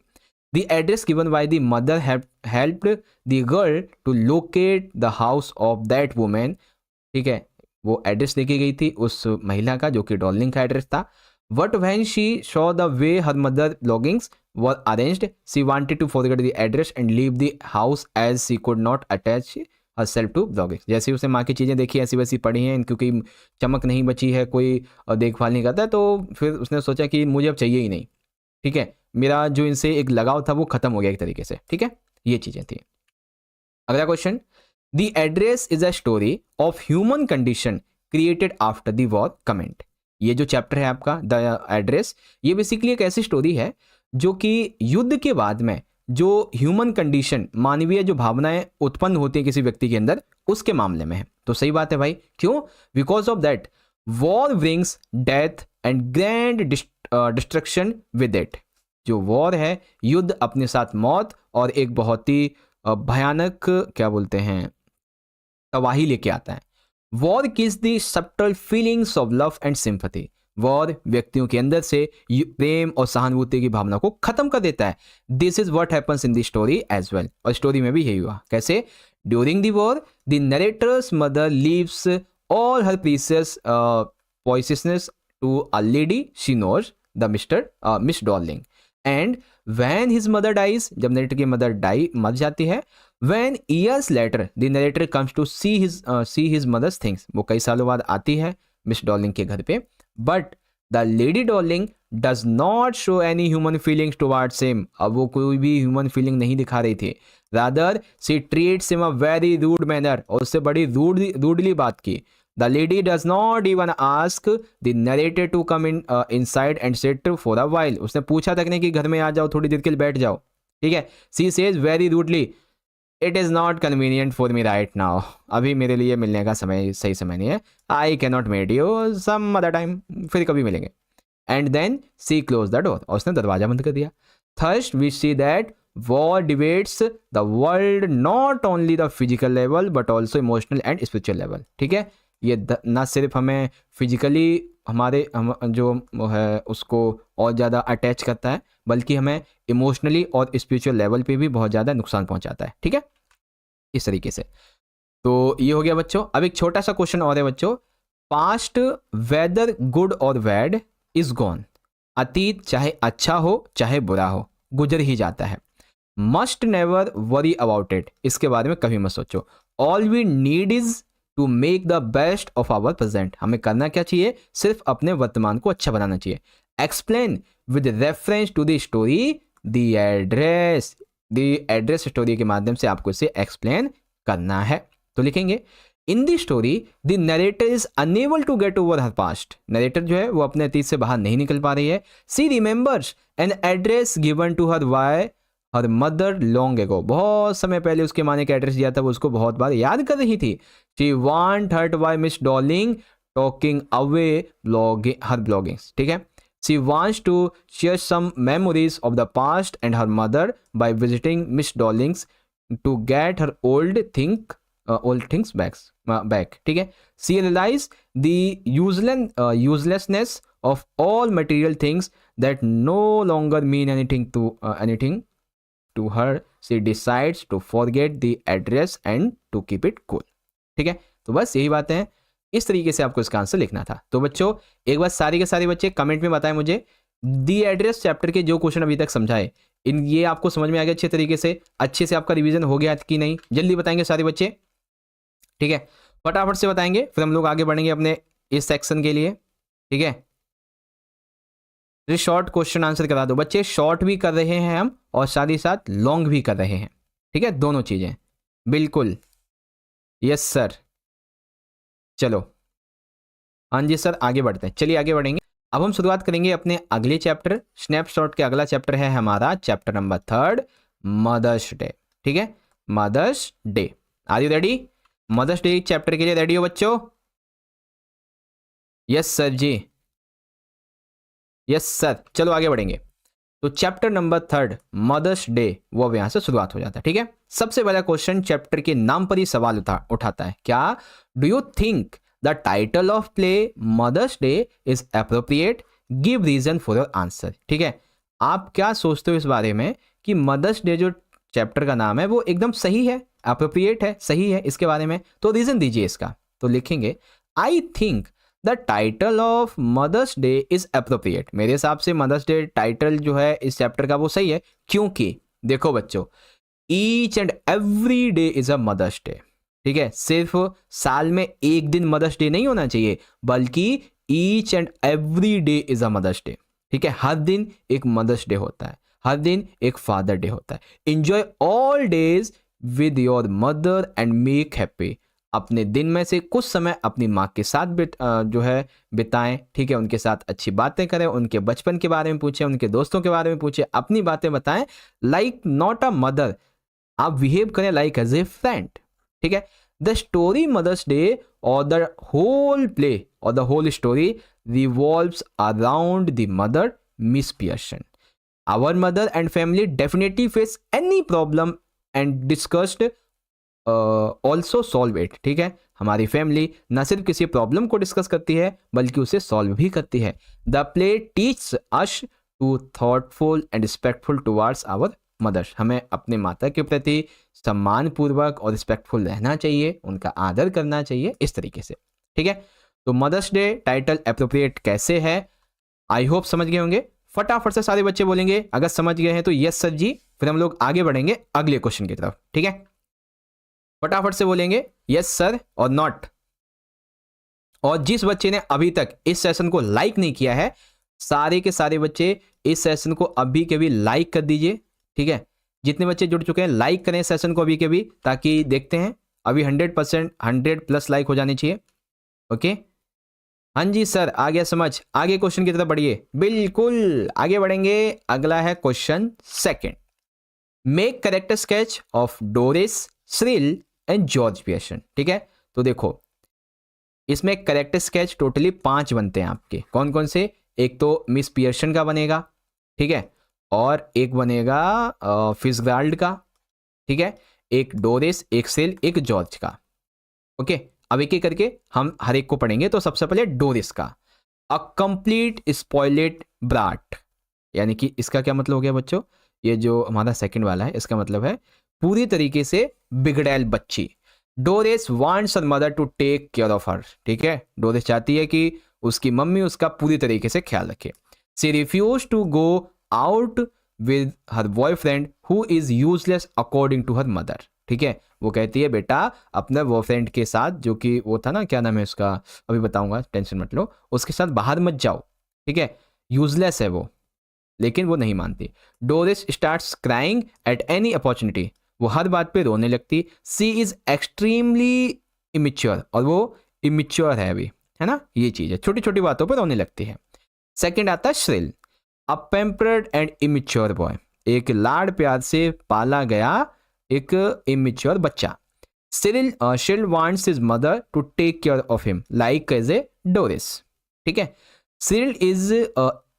The address given by the mother helped the girl to locate the house of that women. ठीक है, वो एड्रेस लेके गई थी उस महिला का, जो कि डॉलिंग का एड्रेस था। But when she saw the way her mother belongings were arranged. She wanted to forget the address and leave the house as she could not attach herself to belongings. जैसे उसने माँ की चीज़ें देखी ऐसी वैसी पड़ी हैं, क्योंकि चमक नहीं बची है, कोई देखभाल नहीं करता, तो फिर उसने सोचा कि मुझे अब चाहिए ही नहीं, ठीक है, मेरा जो इनसे एक लगाव था वो खत्म हो गया एक तरीके से, ठीक है, ये चीज़ें थी। अगला question, the address is a story of human condition created after the war comment. ये जो चैप्टर है आपका द एड्रेस, ये बेसिकली एक ऐसी स्टोरी है जो कि युद्ध के बाद में जो ह्यूमन कंडीशन, मानवीय जो भावनाएं उत्पन्न होती हैं किसी व्यक्ति के अंदर, उसके मामले में है। तो सही बात है भाई, क्यों? Because of that war brings death and grand destruction with it. जो वॉर है, युद्ध अपने साथ मौत और एक बहुत ही भयानक, क्या बोलते हैं, तबाही लेके आता है। War kills the subtle feelings of love and sympathy. War व्यक्तियों के अंदर से प्रेम और सहानुभूति की भावना को खत्म कर देता है। This is what happens in the story as well. और स्टोरी में भी यही हुआ। कैसे? During the war the narrators mother leaves all her precious possessions to a lady she knows, the Miss Darling. And when his mother dies, जब narrator की mother मर जाती है, when years later the narrator comes to see his mother's things, वो कई सालों बाद आती है मिस डॉर्लिंग के घर पे, but the lady Darling does not show any human feelings towards him. अब वो कोई भी human feeling नहीं दिखा रही थी, rather she treats him a very rude manner, और उससे बड़ी रूडली बात की। The lady does not even ask the narrator to come inside and sit for a while. उसने पूछा तक नहीं कि घर में आ जाओ, थोड़ी देर के लिए बैठ जाओ, ठीक है। She says very rudely, it is not convenient for me right now. अभी मेरे लिए मिलने का सही समय नहीं है। I cannot meet you some other time. फिर कभी मिलेंगे। And then she closed the door. और उसने दरवाजा बंद कर दिया। Thus we see that war divides the world not only the physical level but also emotional and spiritual level. ठीक है, ये ना सिर्फ हमें फिजिकली हम जो है उसको और ज़्यादा अटैच करता है, बल्कि हमें इमोशनली और स्पिरिचुअल लेवल पे भी बहुत ज़्यादा नुकसान पहुंचाता है, ठीक है, इस तरीके से। तो ये हो गया बच्चों। अब एक छोटा सा क्वेश्चन और है बच्चों, पास्ट वेदर गुड और बैड इज गॉन। अतीत चाहे अच्छा हो चाहे बुरा हो, गुजर ही जाता है। Must never worry about it, इसके बारे में कभी मत सोचो। All we need is to make the best of our present. हमें करना क्या चाहिए? सिर्फ अपने वर्तमान को अच्छा बनाना चाहिए। Explain with reference to the story the address. The address story के माध्यम से आपको इसे एक्सप्लेन करना है। तो लिखेंगे, in the story the narrator is unable to get over her past. Narrator जो है वो अपने अतीत से बाहर नहीं निकल पा रही है। She remembers an address given to her by her mother long ago. बहुत समय पहले उसके माँ ने एक एड्रेस दिया था, वो उसको बहुत बार याद कर रही थी। She want hurt by Miss Dorling talking away her belongings, ठीक है। She wants to share some memories of the past and her mother by visiting Miss Dorling's to get her old things back, ठीक है। She realise the uselessness of all material things that no longer mean anything to her. She decides to forget the address and to keep it cool, ठीक है। तो बस यही बातें हैं, इस तरीके से आपको इसका आंसर लिखना था। तो बच्चों एक बार सारे के सारे बच्चे कमेंट में बताएं मुझे, दी एड्रेस चैप्टर के जो क्वेश्चन अभी तक समझाए, ये आपको समझ में आ गया अच्छे तरीके से? अच्छे से आपका रिवीजन हो गया कि नहीं? जल्दी बताएंगे सारे बच्चे, ठीक है, फटाफट से बताएंगे, फिर हम लोग आगे बढ़ेंगे अपने इस सेक्शन के लिए, ठीक है। शॉर्ट क्वेश्चन आंसर करा दो बच्चे। शॉर्ट भी कर रहे हैं हम और साथ ही साथ लॉन्ग भी कर रहे हैं, ठीक है, दोनों चीजें, बिल्कुल। यस सर, चलो हाँ जी सर, आगे बढ़ते हैं। चलिए आगे बढ़ेंगे। अब हम शुरुआत करेंगे अपने अगले चैप्टर स्नैपशॉट के। अगला चैप्टर है हमारा चैप्टर नंबर 3, मदर्स डे, ठीक है, mother's day. Are you ready? Mother's day chapter के लिए रेडी हो बच्चों? Yes sir ji, yes sir. चलो आगे बढ़ेंगे। तो चैप्टर नंबर 3 मदर्स डे, वो अब यहां से शुरुआत हो जाता है, ठीक है। सबसे पहला क्वेश्चन चैप्टर के नाम पर ही सवाल उठाता है, क्या? Do you think the title of play mother's day is appropriate? Give reason for your answer, ठीक है। आप क्या सोचते हो इस बारे में कि मदर्स डे जो चैप्टर का नाम है वो एकदम सही है, अप्रोप्रिएट है, सही है, इसके बारे में तो रीजन दीजिए इसका। तो लिखेंगे, I think the title of mother's day is appropriate. मेरे हिसाब से मदर्स डे टाइटल जो है इस चैप्टर का वो सही है, क्योंकि देखो बच्चों, each and every day is a mother's day. ठीक है, सिर्फ साल में एक दिन मदर्स डे नहीं होना चाहिए, बल्कि each and every day is a mother's day. ठीक है, हर दिन एक मदर्स डे होता है, हर दिन एक फादर डे होता है। Enjoy all days with your mother and make happy. अपने दिन में से कुछ समय अपनी माँ के साथ जो है बिताएं। ठीक है, उनके साथ अच्छी बातें करें, उनके बचपन के बारे में पूछें, उनके दोस्तों के बारे में पूछें, अपनी बातें बताएं। लाइक नॉट अ मदर, आप बिहेव करें लाइक एज ए फ्रेंड। ठीक है, द स्टोरी मदर्स डे और द होल प्ले और the whole story revolves around the mother, Miss Pearson. Our mother and family definitely face any problem and discussed also solve it. ठीक है, हमारी family न सिर्फ किसी प्रॉब्लम को discuss करती है बल्कि उसे सॉल्व भी करती है। The play teach us to thoughtful and respectful towards our mothers. हमें अपने माता के प्रति सम्मान पूर्वक और रिस्पेक्टफुल रहना चाहिए, उनका आदर करना चाहिए, इस तरीके से। ठीक है, तो मदर्स डे टाइटल अप्रोप्रिएट कैसे है, आई होप समझ गए होंगे। फटाफट से सारे बच्चे बोलेंगे, अगर समझ गए हैं तो यस सर जी, फिर हम लोग आगे बढ़ेंगे अगले क्वेश्चन की तरफ। ठीक है, फटाफट से बोलेंगे यस सर और नॉट। और जिस बच्चे ने अभी तक इस सेशन को लाइक नहीं किया है, सारे के सारे बच्चे इस सेशन को अभी के भी लाइक कर दीजिए। ठीक है, जितने बच्चे जुड़ चुके हैं लाइक करें सेशन को अभी के भी, ताकि देखते हैं अभी 100% 100+ लाइक हो जाने चाहिए। ओके, हाँ जी सर, आ गया समझ। आगे क्वेश्चन की तरफ बढ़िए, बिल्कुल आगे बढ़ेंगे। अगला है question second. Make character sketch of Doris, Cyril and George Pearson. ठीक है, तो देखो इसमें करेक्टर स्केच टोटली 5 बनते हैं आपके। कौन कौन से? एक तो मिस पियर्सन का बनेगा, ठीक है, और एक बनेगा फिट्जगेराल्ड का, ठीक है, एक डोरिस, एक सिरिल, एक जॉर्ज का। ओके, अब एक एक करके हम हर एक को पढ़ेंगे। तो सबसे पहले डोरिस का, अ कंप्लीट स्पॉइलेड ब्राट, यानी कि इसका क्या मतलब हो गया बच्चों? ये जो हमारा सेकंड वाला है इसका मतलब है पूरी तरीके से बिगड़ैल बच्ची। Doris wants her mother to take care of her. ठीक है, डोरिस चाहती है कि उसकी मम्मी उसका पूरी तरीके से ख्याल रखे। She refuse to go out with her boyfriend who is useless according to her mother. ठीक है, वो कहती है बेटा अपने बॉयफ्रेंड के साथ, जो कि वो था ना, क्या नाम है उसका, अभी बताऊंगा, टेंशन मत लो, उसके साथ बाहर मत जाओ। ठीक है, यूजलेस है वो, लेकिन वो नहीं मानती। Doris starts crying at any opportunity, वो हर बात पे रोने लगती। सी इज एक्सट्रीमली इमेच्योर, और वो इमेच्योर है अभी, है ना, ये चीज़ है, छोटी छोटी बातों पर रोने लगती है। सेकेंड आता है Cyril, a pampered and immature boy, एक लाड़ प्यार से पाला गया एक इमेच्योर बच्चा। Cyril wants his mother to take care of him like as a Doris. ठीक है, Cyril is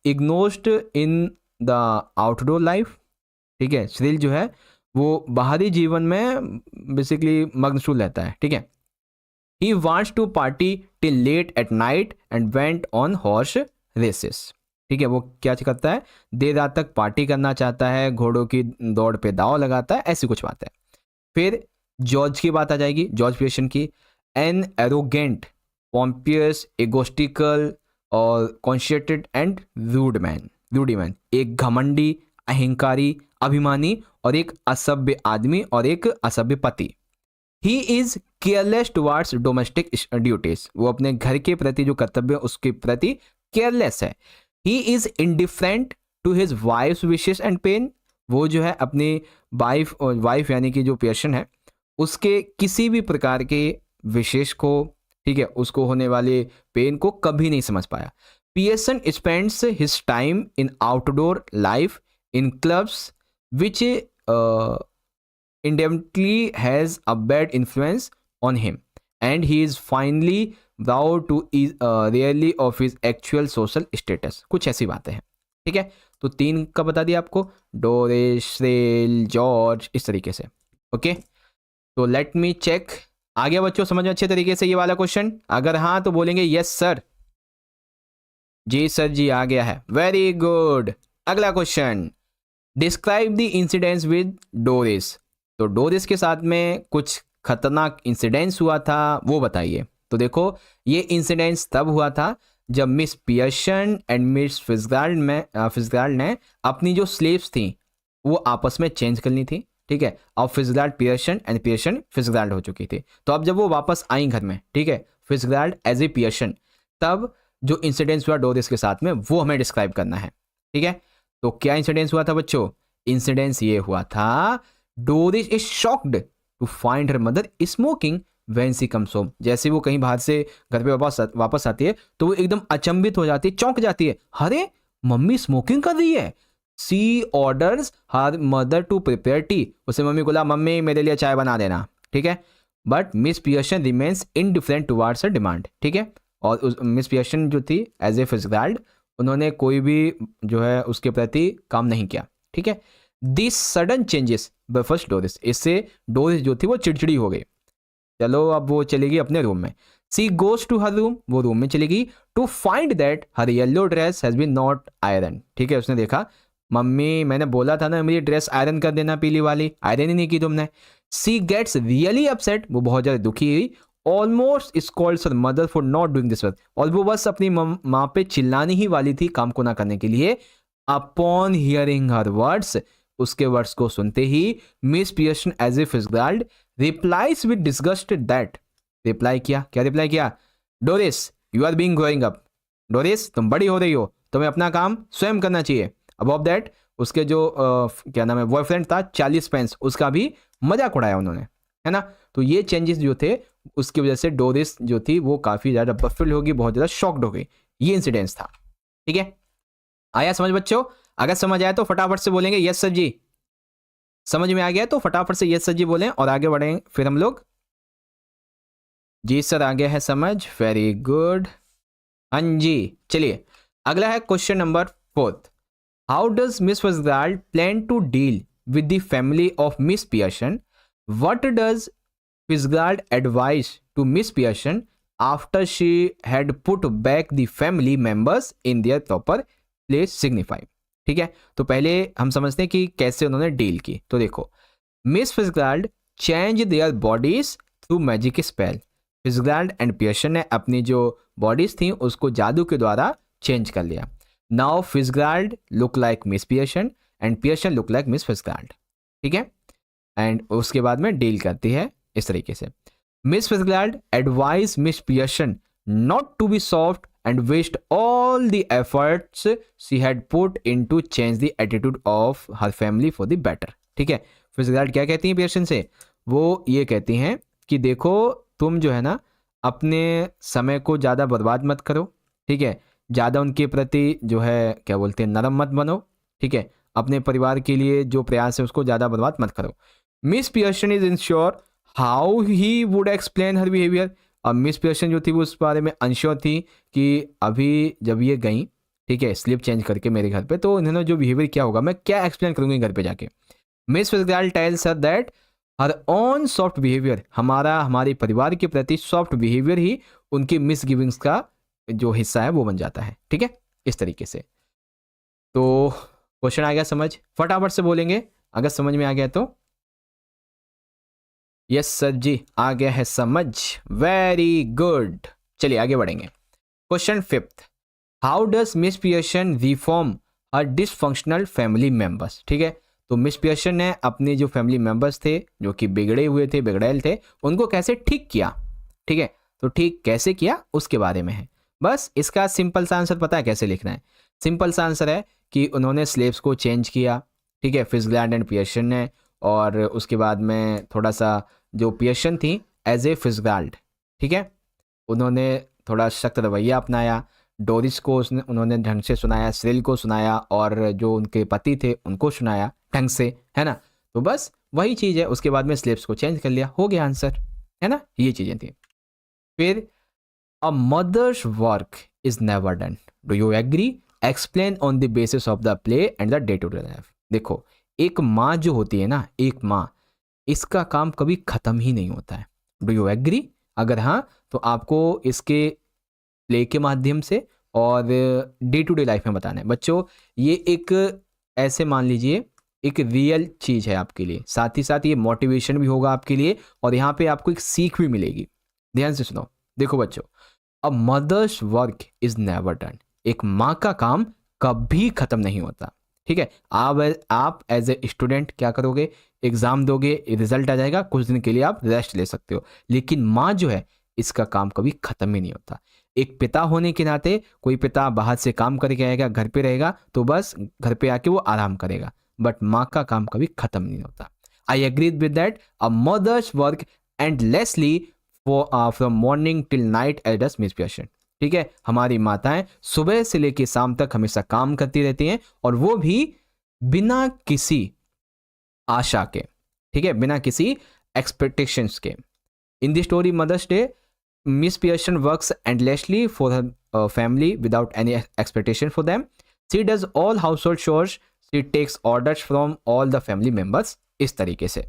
ignored in the outdoor life. ठीक है, श्रिल जो है वो बाहरी जीवन में बेसिकली मग्नशूल रहता है। ठीक है, he wants to party till late at night and went on horse races. ठीक है, वो क्या करता है, देर रात तक पार्टी करना चाहता है, घोड़ों की दौड़ पे दाव लगाता है, ऐसी कुछ बात है। फिर जॉर्ज की बात आ जाएगी, जॉर्ज पियर्सन की। एन एरोगेंट, पॉम्पियस, एगोस्टिकल और कॉन्शिएटेड एंड रूडी मैन, एक घमंडी, अहंकारी, अभिमानी और एक असभ्य आदमी और एक असभ्य पति। He is careless towards domestic duties, वो अपने घर के प्रति जो कर्तव्य उसके प्रति केयरलेस है। He is indifferent to his wife's wishes and pain, वो जो है अपनी वाइफ यानी कि जो पियर्सन है उसके किसी भी प्रकार के विशेष को, ठीक है, उसको होने वाले पेन को कभी नहीं समझ पाया। Pearson spends his time in outdoor life in clubs which independently has a bad influence on him and he is finally vowed to rarely of his actual social status। कुछ ऐसी बातें हैं। ठीक है, तो 3 का बता दिया आपको, डोरिस, श्रिल, जॉर्ज, इस तरीके से। ओके, तो लेट मी चेक, आ गया बच्चों समझ में अच्छे तरीके से ये वाला क्वेश्चन? अगर हाँ तो बोलेंगे यस सर। जी सर जी, आ गया है, वेरी गुड। अगला question, describe the incidents with Doris. तो डोरिस के साथ में कुछ खतरनाक इंसिडेंट्स हुआ था, वो बताइए। तो देखो ये इंसिडेंस तब हुआ था जब miss Pearson and miss Fitzgerald ने अपनी जो स्लेव्स थी वो आपस में चेंज करनी थी, ठीक है। अब Fitzgerald Pearson and Pearson Fitzgerald हो चुकी थी। तो अब जब वो वापस आई घर में, ठीक है, फिट्जगेराल्ड एज ए पियर्सन, तब जो इंसिडेंस हुआ डोरिस के साथ में वो हमें डिस्क्राइब करना है, ठीक है। तो क्या इंसिडेंस हुआ था बच्चों? इंसिडेंस ये हुआ था, Doris is shocked to find her mother smoking when she comes home. जैसे वो कहीं बाहर से घर पे वापस आती है तो वो एकदम अचंभित हो जाती है, चौंक जाती है, अरे मम्मी स्मोकिंग कर रही है। She orders her mother to prepare tea. उसे मम्मी बोला, मम्मी मेरे लिए चाय बना देना, ठीक है। But Miss Pearson remains indifferent towards her demand, ठीक है। और मिस पियर्सन जो थी एज ए फिट्जगेराल्ड, उन्होंने कोई भी जो है उसके प्रति काम नहीं किया, ठीक है। This sudden changes buffers Doris. इससे डोरिस जो थी वो चिड़चिड़ी हो गई। चलो अब वो चलेगी अपने रूम में। She goes to her room, वो रूम में चलेगी, to find that her yellow dress has been not iron, ठीक है। उसने देखा, मम्मी मैंने बोला था ना मेरी ड्रेस आयरन कर देना पीली वाली, आयरन ही नहीं की तुमने। सी गेट्स रियली अपसेट, वो बहुत ज़्यादा दुखी हुई। Almost scolds her mother for not doing this work, और वो बस अपनी माँ पे चिल्लानी ही वाली थी काम को ना करने के लिए। अपॉन हियरिंग हर वर्ड्स, उसके वर्ड्स को सुनते ही Miss Pearson as a Fitzgerald replies with disgust that, reply किया, क्या रिप्लाई किया? Doris you are being growing up, Doris तुम बड़ी हो रही हो, तुम्हें अपना काम स्वयं करना चाहिए। अबव दैट उसके जो क्या नाम है बॉयफ्रेंड था 40 पेंस, उसका भी मजाक उड़ाया उन्होंने, है ना। तो ये चेंजेस जो थे उसकी वजह से डोरिस जो थी वो काफ़ी ज़्यादा बफल्ड होगी, बहुत ज़्यादा शॉक्ड हो गई। ये इंसिडेंस था, ठीक है। आया समझ बच्चों? अगर समझ आया तो फटाफट से बोलेंगे यस सर जी। समझ में आ गया तो फटाफट से यस सर जी बोलें और आगे बढ़ें फिर हम लोग। जी सर आ गया है समझ, वेरी गुड। हाँ जी, चलिए अगला है question number 4। How does Miss Fitzgerald plan to deal with the family of Miss Pearson? What does Fitzgerald advice to Miss Pearson after she had put back the family members in their proper place signify, ठीक है। तो पहले हम समझते हैं कि कैसे उन्होंने डील की। तो देखो, miss Fitzgerald change their bodies through magic spell. Fitzgerald and Pearson ने अपनी जो बॉडीज थी उसको जादू के द्वारा चेंज कर लिया। Now Fitzgerald look like miss Pearson and Pearson look like miss Fitzgerald, ठीक है। एंड उसके बाद में डील करती है इस तरीके से। Miss Fitzgerald advise Miss Pearson not to be soft and waste all the efforts she had put into change the attitude of her family for the better, ठीक है। फिट्जगेराल्ड क्या कहती हैं पियर्सन से? वो ये कहती हैं कि देखो तुम जो है ना अपने समय को ज़्यादा बर्बाद मत करो, ठीक है। ज़्यादा उनके प्रति जो है क्या बोलते हैं नरम मत बनो, ठीक है। अपने परिवार के लिए जो प्रयास है उसको ज़्यादा बर्बाद मत करो। Miss Pearson is ensure how he would explain her behaviour. अब मिस पियर्सन जो थी वो उस बारे में अनश्योर थी कि अभी जब ये गई, ठीक है, स्लिप चेंज करके मेरे घर पे, तो इन्होंने जो बिहेवियर क्या होगा मैं क्या एक्सप्लेन करूंगी घर पे जाके। Miss Fitzgerald tells her that her own soft behaviour, हमारे परिवार के प्रति सॉफ्ट बिहेवियर ही उनकी मिस गिविंग्स का जो हिस्सा है वो बन जाता है, ठीक है, इस तरीके से। तो क्वेश्चन आ गया समझ? फटाफट से बोलेंगे अगर समझ में आ गया तो। यस सर जी आ गया है समझ, वेरी गुड। चलिए आगे बढ़ेंगे। Question 5, how does miss Pearson reform her dysfunctional family members, ठीक है। तो मिस पियर्सन ने अपने जो फैमिली मेंबर्स थे जो कि बिगड़े हुए थे, बिगड़ैल थे, उनको कैसे ठीक किया, ठीक है। तो ठीक कैसे किया उसके बारे में है। बस इसका सिंपल सा आंसर पता है कैसे लिखना है? सिंपल सा आंसर है कि उन्होंने स्लेव्स को चेंज किया, ठीक है, फिट्जगेराल्ड एंड पियर्सन ने। और उसके बाद में थोड़ा सा जो पियर्सन थी एज ए फिट्जगेराल्ड, ठीक है, उन्होंने थोड़ा सख्त रवैया अपनाया। डोरिस को उन्होंने ढंग से सुनाया, सिरिल को सुनाया, और जो उनके पति थे उनको सुनाया ढंग से, है ना। तो बस वही चीज़ है। उसके बाद में स्लेव्स को चेंज कर लिया, हो गया आंसर, है ना। ये चीज़ें थी। फिर a mother's work is never done, do you agree? Explain on the basis of the play and the day to day life. देखो एक माँ जो होती है ना, एक माँ, इसका काम कभी ख़त्म ही नहीं होता है। Do you agree? अगर हाँ तो आपको इसके प्ले के माध्यम से और डे टू डे लाइफ में बताना है। बच्चों ये एक ऐसे मान लीजिए एक रियल चीज़ है आपके लिए, साथ ही साथ ये मोटिवेशन भी होगा आपके लिए, और यहाँ पे आपको एक सीख भी मिलेगी। ध्यान से सुनो, देखो बच्चों, a mother's work is never done. एक माँ का काम कभी खत्म नहीं होता। ठीक है, आप एज ए स्टूडेंट क्या करोगे, एग्जाम दोगे, रिजल्ट आ जाएगा, कुछ दिन के लिए आप रेस्ट ले सकते हो, लेकिन माँ जो है इसका काम कभी खत्म ही नहीं होता। एक पिता होने के नाते, कोई पिता बाहर से काम करके आएगा, घर पे रहेगा तो बस घर पे आके वो आराम करेगा, बट माँ का काम कभी खत्म नहीं होता। I agree with that, a mother's work endlessly from morning till night as Miss patient. ठीक है, हमारी माताएं सुबह से लेकर शाम तक हमेशा काम करती रहती हैं, और वो भी बिना किसी आशा के। ठीक है, बिना किसी एक्सपेक्टेशंस के। In the story mother's day, Miss Pearson works endlessly for her family without any expectation for them. She does all house hold chores, she takes orders from all the family members. इस तरीके से।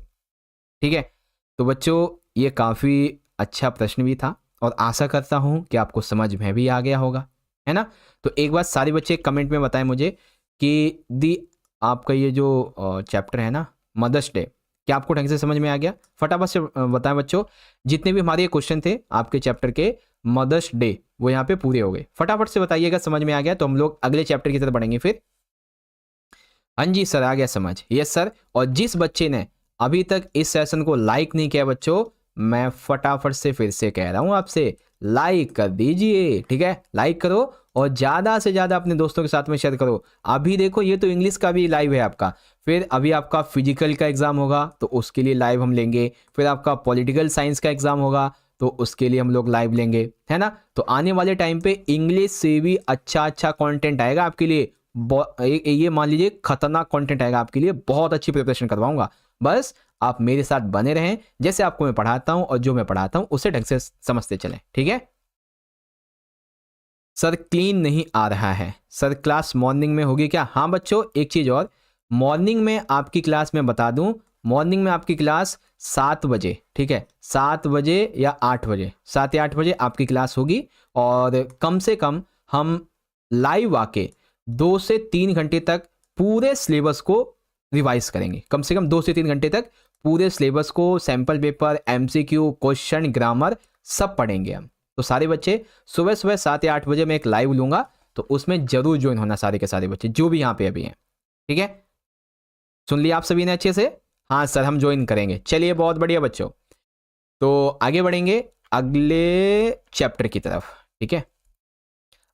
ठीक है, तो बच्चों ये काफ़ी अच्छा प्रश्न भी था, और आशा करता हूँ कि आपको समझ में भी आ गया होगा, है ना। तो एक बार सारे बच्चे कमेंट में बताएं मुझे कि आपका ये जो चैप्टर है ना मदर्स डे, क्या आपको ढंग से समझ में आ गया? फटाफट से बताएं बच्चों, जितने भी हमारे क्वेश्चन थे आपके चैप्टर के मदर्स डे वो यहाँ पे पूरे हो गए। फटाफट से बताइएगा समझ में आ गया, तो हम लोग अगले चैप्टर की तरफ बढ़ेंगे फिर। हाँ जी सर, आ गया समझ। Yes sir. और जिस बच्चे ने अभी तक इस सेशन को लाइक नहीं किया बच्चों, मैं फटाफट से फिर से कह रहा हूं आपसे, लाइक कर दीजिए। ठीक है, लाइक करो और ज़्यादा से ज़्यादा अपने दोस्तों के साथ में शेयर करो। अभी देखो ये तो इंग्लिश का भी लाइव है आपका, फिर अभी आपका फिजिकल का एग्जाम होगा तो उसके लिए लाइव हम लेंगे, फिर आपका पॉलिटिकल साइंस का एग्जाम होगा तो उसके लिए हम लोग लाइव लेंगे, है ना। तो आने वाले टाइम पे इंग्लिश से भी अच्छा अच्छा कंटेंट आएगा आपके लिए। ये मान लीजिए खतरनाक कंटेंट आएगा आपके लिए, बहुत अच्छी प्रिपरेशन करवाऊंगा। बस आप मेरे साथ बने रहें, जैसे आपको मैं पढ़ाता हूं और जो मैं पढ़ाता हूं उसे ढंग से समझते चलें। ठीक है सर, क्लीन नहीं आ रहा है सर, क्लास मॉर्निंग में होगी क्या? हाँ बच्चों, एक चीज़ और, मॉर्निंग में आपकी क्लास में बता दूं, मॉर्निंग में आपकी क्लास 7 बजे, ठीक है 7 बजे या 8 बजे, 7 या 8 बजे आपकी क्लास होगी। और कम से कम हम लाइव आके 2 से 3 घंटे तक पूरे सिलेबस को रिवाइज करेंगे। कम से कम 2 से 3 घंटे तक पूरे सिलेबस को, sample paper, MCQ, question, grammar सब पढ़ेंगे हम। तो सारे बच्चे सुबह सुबह 7 या 8 बजे मैं एक लाइव लूंगा, तो उसमें जरूर ज्वाइन होना सारे के सारे बच्चे जो भी यहाँ पे अभी हैं। ठीक है, सुन लिया आप सभी ने अच्छे से? हाँ सर, हम ज्वाइन करेंगे। चलिए बहुत बढ़िया बच्चों, तो आगे बढ़ेंगे अगले चैप्टर की तरफ। ठीक है,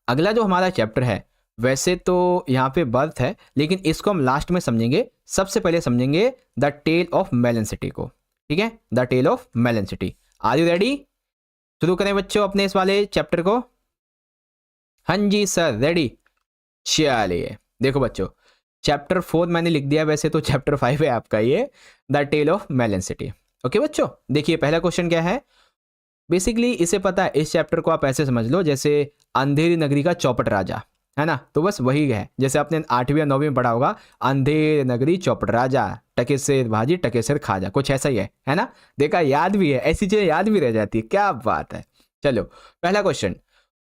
अगला जो हमारा चैप्टर है, वैसे तो यहाँ पे बर्थ है, लेकिन इसको हम लास्ट में समझेंगे। सबसे पहले समझेंगे the tale of melon city को। ठीक है, the tale of melon city. Are you ready? शुरू करें बच्चों अपने इस वाले चैप्टर को। हाँ जी सर, रेडी। चलिए देखो बच्चों, चैप्टर 4 मैंने लिख दिया, वैसे तो चैप्टर 5 है आपका ये, the tale of melon city. Okay बच्चों, देखिए पहला क्वेश्चन क्या है। बेसिकली इसे पता है, इस चैप्टर को आप ऐसे समझ लो जैसे अंधेरी नगरी का चौपट राजा, है ना। तो बस वही है, जैसे आपने 8वीं या 9वीं में पढ़ा होगा, अंधेर नगरी चौपट राजा, टके से भाजी टके से खाजा, कुछ ऐसा ही है ना। देखा, याद भी है, ऐसी चीजें याद भी रह जाती है, क्या बात है। चलो पहला question,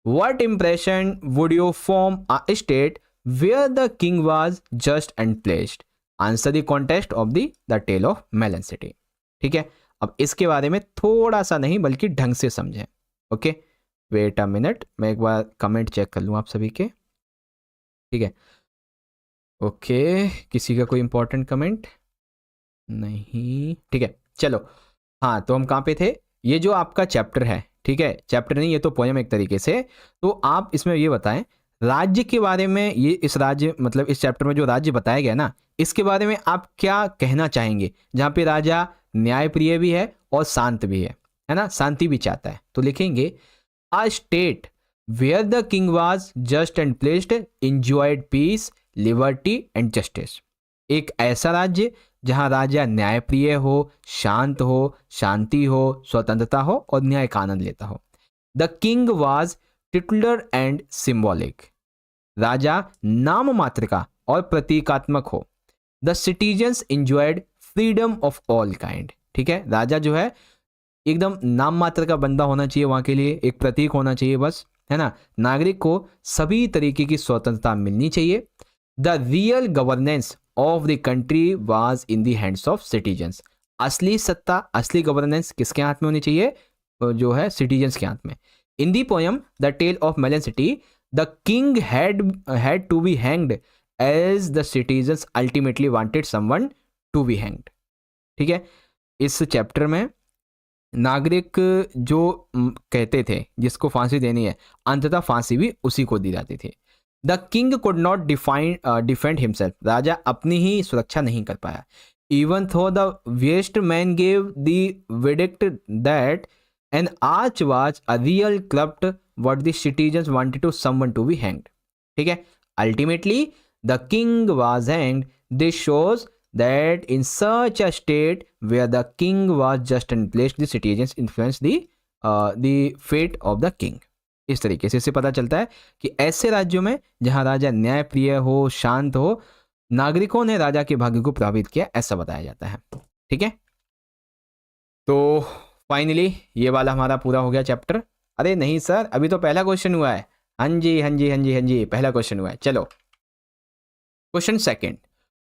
what impression would you form a state where the king was just and placid? Answer the context of the tale of melon city. ठीक है, अब इसके बारे में थोड़ा सा नहीं बल्कि ढंग से समझें। ओके, वेट अ मिनट, मैं एक बार कमेंट चेक कर लूँ आप सभी के। ठीक है, ओके, किसी का कोई इंपॉर्टेंट कमेंट नहीं? ठीक है चलो, हाँ तो हम कहाँ पे थे? ये जो आपका चैप्टर है, ठीक है, चैप्टर नहीं ये तो पोएम एक तरीके से। तो आप इसमें ये बताएं राज्य के बारे में, ये इस राज्य मतलब इस चैप्टर में जो राज्य बताया गया ना, इसके बारे में आप क्या कहना चाहेंगे? जहाँ पे राजा न्यायप्रिय भी है और शांत भी है ना, शांति भी चाहता है। तो लिखेंगे a state where the king was just and placid, enjoyed peace, liberty and justice. एक ऐसा राज्य जहां राजा न्यायप्रिय हो, शांत हो, शांति हो, स्वतंत्रता हो और न्याय का आनंद लेता हो। The king was titular and symbolic, राजा नाम मात्र का और प्रतीकात्मक हो। The citizens enjoyed freedom of all kind. ठीक है, राजा जो है एकदम नाम मात्र का बंदा होना चाहिए, वहां के लिए एक प्रतीक होना चाहिए बस, है ना। नागरिक को सभी तरीके की स्वतंत्रता मिलनी चाहिए। The real governance of the country was in the hands of citizens. असली सत्ता, असली गवर्नेंस किसके हाथ में होनी चाहिए? जो है सिटीजन्स के हाथ में। In the poem the tale of melon city the king had to be hanged as the citizens ultimately wanted someone to be hanged. ठीक है, इस चैप्टर में नागरिक जो कहते थे जिसको फांसी देनी है, अंततः फांसी भी उसी को दी जाती थी। The king could not defend himself, राजा अपनी ही सुरक्षा नहीं कर पाया। Even though the west man gave the verdict that an arch was a real corrupt what the citizens wanted to someone to be hanged। ठीक है, ultimately the king was hanged। This shows that in such a state where the king was just unplaced, the citizens influenced the fate of the king। इस तरीके से इससे पता चलता है कि ऐसे राज्यों में जहां राजा न्यायप्रिय हो, शांत हो, नागरिकों ने राजा के भाग्य को प्रभावित किया, ऐसा बताया जाता है। ठीक है, तो फाइनली ये वाला हमारा पूरा हो गया चैप्टर। अरे नहीं सर, अभी तो पहला क्वेश्चन हुआ है। हाँ जी हाँ जी हाँ जी हाँ जी, पहला क्वेश्चन हुआ है। चलो question second,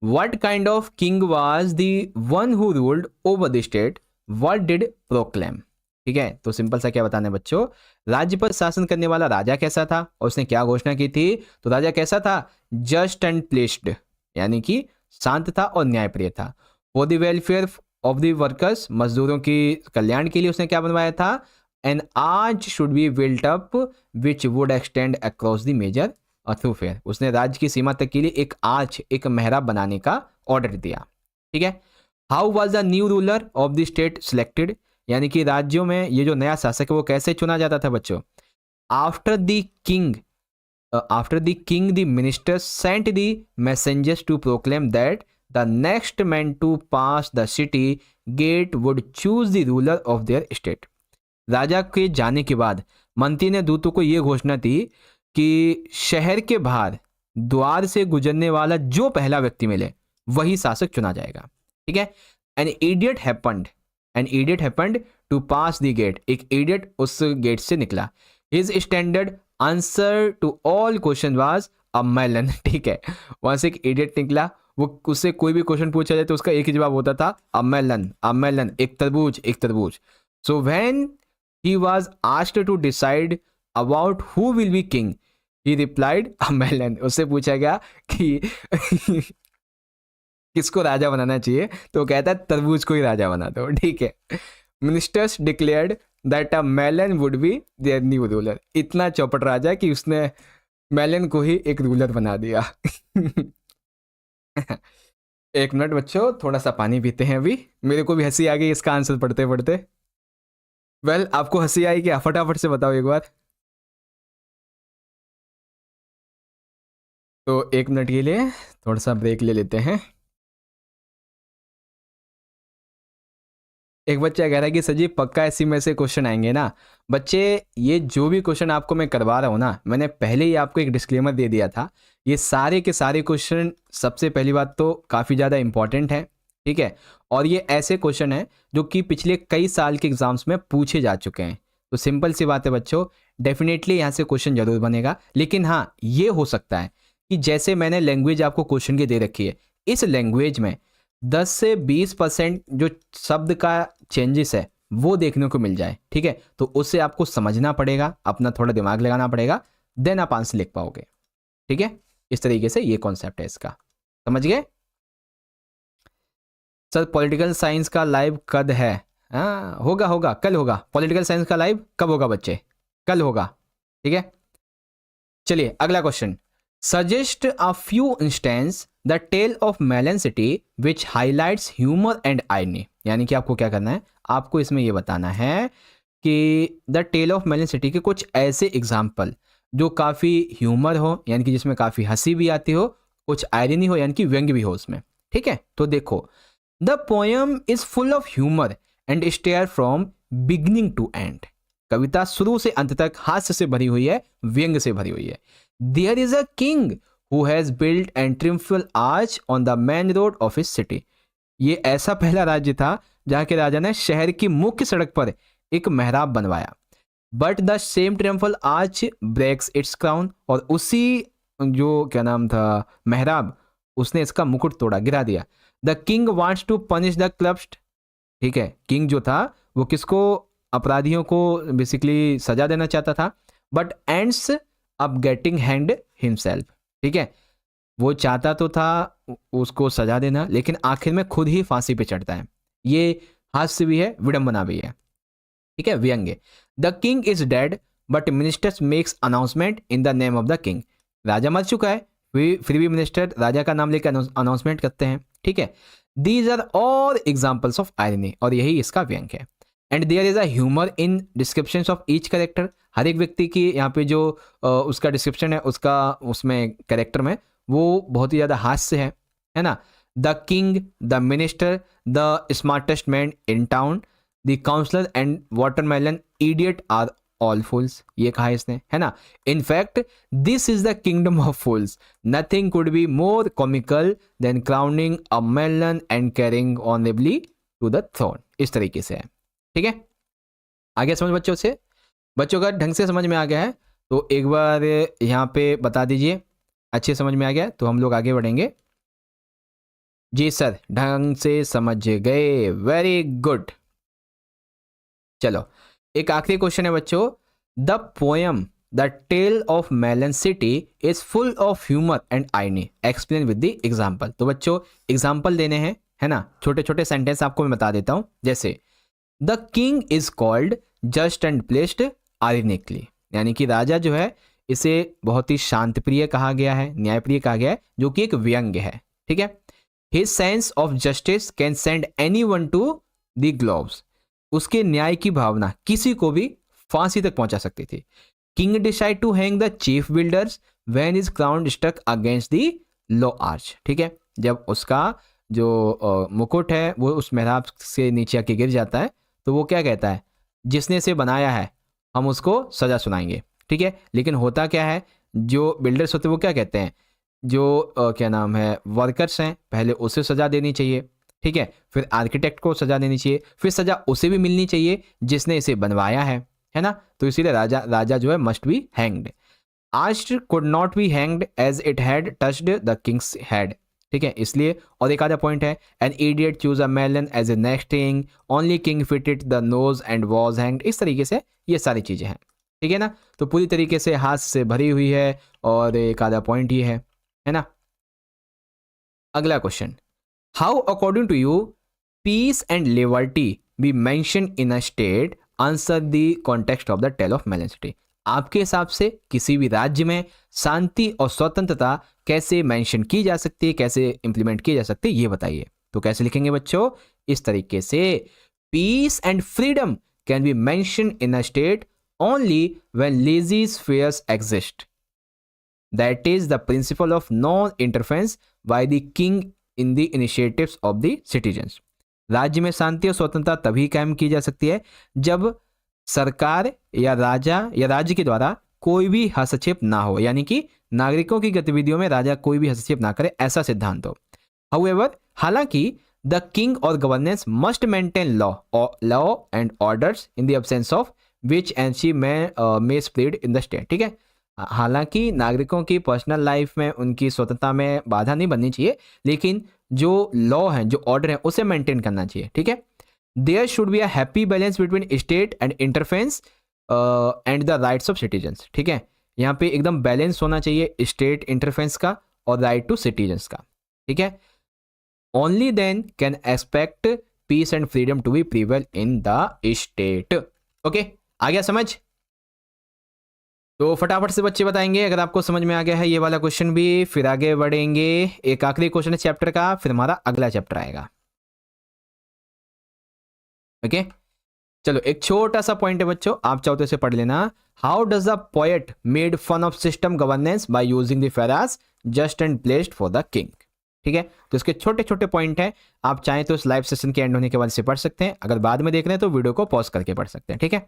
what kind of king was the one who ruled over the state, what did proclaim. ठीक है, तो सिंपल सा क्या बताना है बच्चों, राज्य पर शासन करने वाला राजा कैसा था और उसने क्या घोषणा की थी। तो राजा कैसा था, जस्ट एंड प्लेस्ड, यानी कि शांत था और न्यायप्रिय था। For the welfare of the workers, मजदूरों की कल्याण के लिए उसने क्या बनवाया था, an arch should be built up which would extend across the major thoroughfare. उसने राज्य की सीमा तक के लिए एक आर्च, एक मेहराब बनाने का ऑर्डर दिया। ठीक है, how was the new ruler of the state selected, यानी कि राज्यों में ये जो नया शासक है वो कैसे चुना जाता था बच्चों। After the king the minister sent the messengers to proclaim that the next man to pass the city gate would choose the ruler of their state. राजा के जाने के बाद मंत्री ने दूतों को ये घोषणा दी कि शहर के बाहर द्वार से गुजरने वाला जो पहला व्यक्ति मिले वही शासक चुना जाएगा। ठीक है, an idiot happened to pass the gate, एक इडियट उस गेट से निकला। His standard answer to all question was a melon. ठीक है, वहां से एक इडियट निकला, वो उससे कोई भी क्वेश्चन पूछा जाए तो उसका एक ही जवाब होता था, अ मेलन, एक तरबूज। So when he was asked to decide about who will be king, he replied a melon। उससे पूछा गया कि किसको राजा बनाना चाहिए, तो कहता है तरबूज को ही राजा बना दो। ठीक है, ministers declared that a melon would be their new ruler. इतना चौपट राजा कि उसने मेलन को ही एक रूलर बना दिया। एक मिनट बच्चों, थोड़ा सा पानी पीते हैं। अभी मेरे को भी हंसी आ गई इसका आंसर पढ़ते पढ़ते। वेल, आपको हंसी आई क्या, फटाफट से बताओ एक बार। तो एक मिनट के लिए थोड़ा सा ब्रेक ले लेते हैं। एक बच्चा कह रहा है कि सर जी पक्का ऐसी में से क्वेश्चन आएंगे ना। बच्चे, ये जो भी क्वेश्चन आपको मैं करवा रहा हूँ ना, मैंने पहले ही आपको एक डिस्क्लेमर दे दिया था, ये सारे के सारे क्वेश्चन सबसे पहली बात तो काफ़ी ज़्यादा इंपॉर्टेंट है। ठीक है, और ये ऐसे क्वेश्चन हैं जो कि पिछले कई साल के एग्जाम्स में पूछे जा चुके हैं। तो सिंपल सी बात है बच्चों, डेफिनेटली यहाँ से क्वेश्चन जरूर बनेगा। लेकिन हाँ, ये हो सकता है कि जैसे मैंने लैंग्वेज आपको क्वेश्चन की दे रखी है, इस लैंग्वेज में 10 से 20% जो शब्द का चेंजेस है वो देखने को मिल जाए। ठीक है, तो उससे आपको समझना पड़ेगा, अपना थोड़ा दिमाग लगाना पड़ेगा, देन आप आंसर लिख पाओगे। ठीक है, इस तरीके से ये कॉन्सेप्ट है इसका, समझ गए। सर पॉलिटिकल साइंस का लाइव कब है? हाँ, होगा कल होगा। पॉलिटिकल साइंस का लाइव कब होगा बच्चे? कल होगा। ठीक है, चलिए अगला question. Suggest a few instance the tale of melon city which highlights humour and irony. यानी कि आपको क्या करना है, आपको इसमें यह बताना है कि the tale of melon city के कुछ ऐसे एग्जाम्पल जो काफ़ी ह्यूमर हो, यानी कि जिसमें काफ़ी हंसी भी आती हो, कुछ आयरनी हो यानी कि व्यंग्य भी हो उसमें। ठीक है, तो देखो, the poem is full of humour and satire from beginning to end. कविता शुरू से अंत तक हास्य से भरी हुई है, व्यंग्य से भरी हुई है। There is a king who has built an triumphal arch on the main road of his city. ये ऐसा पहला राज्य था जहां के राजा ने शहर की मुख्य सड़क पर एक मेहराब बनवाया। But the same triumphal arch breaks its crown. और उसी जो क्या नाम था मेहराब, उसने इसका मुकुट तोड़ा, गिरा दिया। The king wants to punish the culprit. ठीक है, किंग जो था वो किसको अपराधियों को बेसिकली सजा देना चाहता था, but ends up getting hanged himself. ठीक है, वो चाहता तो था उसको सजा देना, लेकिन आखिर में खुद ही फांसी पे चढ़ता है। ये हास्य भी है, विडंबना भी है। ठीक है, व्यंग्य। The king is dead but ministers makes announcement in the name of the king. राजा मर चुका है, फिर भी मिनिस्टर राजा का नाम लेकर अनाउंसमेंट करते हैं। ठीक है, these are all examples of irony, और यही इसका व्यंग है। And there is a humour in description of each character. हर एक व्यक्ति की यहाँ पे जो उसका डिस्क्रिप्शन है, उसका उसमें कैरेक्टर में, वो बहुत ही ज़्यादा हास्य है ना। The king, the minister, the smartest man in town, the counsellor and watermelon idiot are all fools. ये कहा इसने, है ना। In fact this is the kingdom of fools, nothing could be more comical than crowning a melon and carrying honourably to the throne. इस तरीके से है। ठीक है, आगे समझ बच्चों से, बच्चों का ढंग से समझ में आ गया है तो एक बार यहाँ पे बता दीजिए, अच्छे समझ में आ गया तो हम लोग आगे बढ़ेंगे। जी सर, ढंग से समझ गए, वेरी गुड। चलो, एक आखिरी क्वेश्चन है बच्चों। The poem the tale of melon city is full of humour and irony, explain with the example. तो बच्चों एग्जाम्पल देने हैं, है ना। छोटे छोटे सेंटेंस आपको मैं बता देता हूं, जैसे the king is called just and placed ironically, यानी कि राजा जो है इसे बहुत ही शांत प्रिय कहा गया है, न्यायप्रिय कहा गया है, जो कि एक व्यंग्य है। ठीक है, his sense of justice can send anyone to the gallows, उसके न्याय की भावना किसी को भी फांसी तक पहुंचा सकती थी। King decide to hang the chief builders when is crown stuck against the low arch. ठीक है, जब उसका जो मुकुट है वो उस मेहराब से नीचे आके गिर जाता है, तो वो क्या कहता है, जिसने इसे बनाया है हम उसको सजा सुनाएंगे। ठीक है, लेकिन होता क्या है, जो बिल्डर्स होते हैं वो क्या कहते हैं, जो क्या नाम है वर्कर्स हैं, पहले उसे सजा देनी चाहिए। ठीक है, फिर आर्किटेक्ट को सजा देनी चाहिए, फिर सजा उसे भी मिलनी चाहिए जिसने इसे बनवाया है ना। तो इसीलिए राजा जो है must be hanged. Arch could not be hanged as it had touched the king's head. ठीक है, इसलिए। और एक आधा पॉइंट है, an idiot choose a melon as a next thing, only king fitted the noose and was hanged. इस तरीके से ये सारी चीजें हैं। ठीक है ना, तो पूरी तरीके से हाथ से भरी हुई है और एक आधा पॉइंट ही है ना। अगला question, how according to you peace and liberty be mention in a state, answer the context of the tale of melon city. आपके हिसाब से किसी भी राज्य में शांति और स्वतंत्रता कैसे मेंशन की जा सकती है, कैसे इंप्लीमेंट की जा सकती है, ये बताइए। तो कैसे लिखेंगे बच्चों, इस तरीके से, peace and freedom can be mention in a state only when laissez-faire exist. That is the principle of non-interference by the king in the initiatives of the citizens. राज्य में शांति और स्वतंत्रता तभी कायम की जा सकती है जब सरकार या राजा या राज्य के द्वारा कोई भी हस्तक्षेप ना हो, यानी कि नागरिकों की गतिविधियों में राजा कोई भी हस्तक्षेप ना करे, ऐसा सिद्धांत हो। However, हालांकि द किंग और governance must maintain law and orders in the absence of which and she may spread in the state. ठीक है, हालांकि नागरिकों की पर्सनल लाइफ में उनकी स्वतंत्रता में बाधा नहीं बननी चाहिए, लेकिन जो लॉ है, जो ऑर्डर है, उसे मेंटेन करना चाहिए। ठीक है, there should be a happy balance between state and interference and the rights of citizens. ठीक है, यहाँ पे एकदम बैलेंस होना चाहिए स्टेट इंटरफेरेंस का और राइट टू सिटीजन्स का। ठीक है, only then can expect peace and freedom to be prevail in the state. Okay, आ गया समझ? तो फटाफट से बच्चे बताएंगे अगर आपको समझ में आ गया है ये वाला क्वेश्चन भी, फिर आगे बढ़ेंगे। एक आखिरी क्वेश्चन है चैप्टर का, फिर हमारा अगला चैप्टर आएगा। ओके, चलो एक छोटा सा पॉइंट है बच्चों, आप चाहो तो इसे पढ़ लेना। How does the poet made fun of system governance by using the phrase just and placid for the king. ठीक है, तो इसके छोटे छोटे पॉइंट हैं, आप चाहें तो इस लाइव सेशन के एंड होने के बाद इसे पढ़ सकते हैं, अगर बाद में देख रहे हैं तो वीडियो को पॉज करके पढ़ सकते हैं। ठीक है,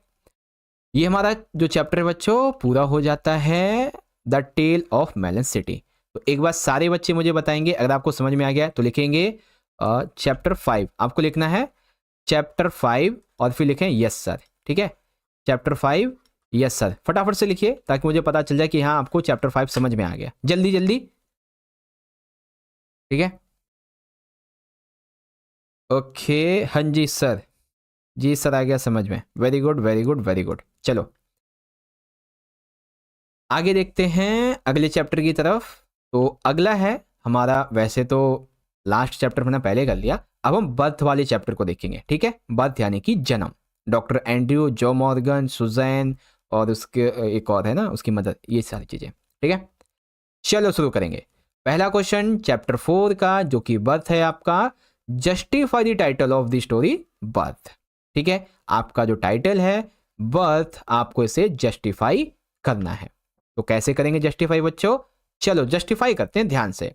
ये हमारा जो चैप्टर है बच्चों पूरा हो जाता है, the tale of melon city. तो एक बार सारे बच्चे मुझे बताएंगे अगर आपको समझ में आ गया तो लिखेंगे चैप्टर 5, आपको लिखना है चैप्टर 5 और फिर लिखें यस सर। ठीक है, चैप्टर 5 यस सर, फटाफट से लिखिए ताकि मुझे पता चल जाए कि हाँ आपको चैप्टर 5 समझ में आ गया, जल्दी जल्दी। ठीक है, ओके, हाँ जी सर, जी सर आ गया समझ में, very good very good very good. चलो आगे देखते हैं अगले चैप्टर की तरफ। तो अगला है हमारा, वैसे तो लास्ट चैप्टर मैंने पहले कर लिया, अब हम बर्थ वाले चैप्टर को देखेंगे, ठीक है। बर्थ यानी कि जन्म। डॉक्टर एंड्रयू, जो मॉर्गन, सुजैन और उसके एक और है ना उसकी मदद, ये सारी चीजें, ठीक है। चलो शुरू करेंगे। पहला क्वेश्चन चैप्टर 4 का जो कि बर्थ है आपका, justify the title of the story birth, ठीक है। आपका जो टाइटल है बर्थ, आपको इसे जस्टिफाई करना है। तो कैसे करेंगे जस्टिफाई बच्चों, चलो जस्टिफाई करते हैं ध्यान से।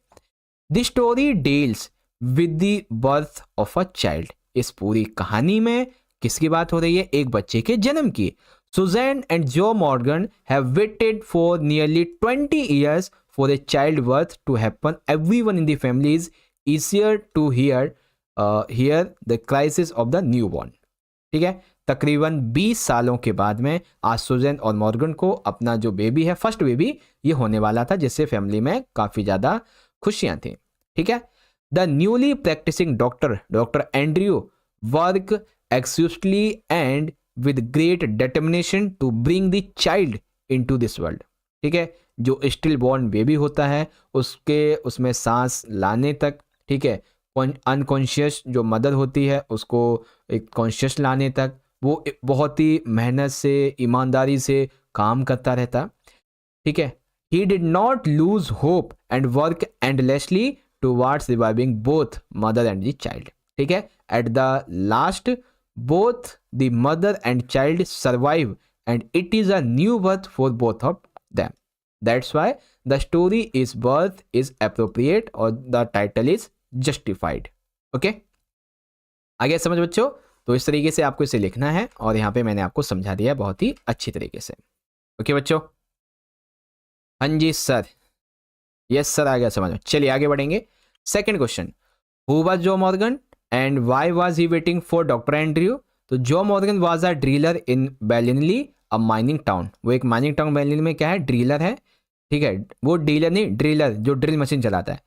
The story deals with the birth of a child. इस पूरी कहानी में किसकी बात हो रही है, एक बच्चे के जन्म की। सुजैन एंड जो Morgan have waited for nearly 20 years for a child birth to happen. Everyone in the family is easier to hear the crisis of the newborn. ठीक है, तकरीबन 20 सालों के बाद में आज सुजैन और मॉर्गन को अपना जो बेबी है, फर्स्ट बेबी, ये होने वाला था, जिससे फैमिली में काफ़ी ज़्यादा खुशियाँ थी, ठीक है। The newly practising doctor Andrew work excessively and with great determination to bring the child into this world, ठीक है। जो स्टिल बॉर्न बेबी होता है उसमें सांस लाने तक, ठीक है, अनकॉन्शियस जो मदर होती है उसको एक कॉन्शियस लाने तक वो बहुत ही मेहनत से, ईमानदारी से काम करता रहता, ठीक है। ही did not lose hope and work endlessly towards reviving both mother and the child, ठीक है। At the last both the mother and child survive and it is a new birth for both of them. That's why the story is birth is appropriate or the title is justified. Okay, आगे समझ बच्चों। तो इस तरीके से आपको इसे लिखना है और यहाँ पे मैंने आपको समझा दिया बहुत ही अच्छी तरीके से। ओके बच्चों, हाँ जी सर, यस सर आ गया समझ में। चलिए आगे बढ़ेंगे। Second question, who was Joe Morgan and why was he waiting for doctor Andrew. तो Joe Morgan was a driller in Blaenelly, a mining town. वो एक माइनिंग टाउन बेलिनली में क्या है, ड्रिलर है, ठीक है। वो डीलर नहीं, ड्रिलर जो ड्रिल मशीन चलाता है।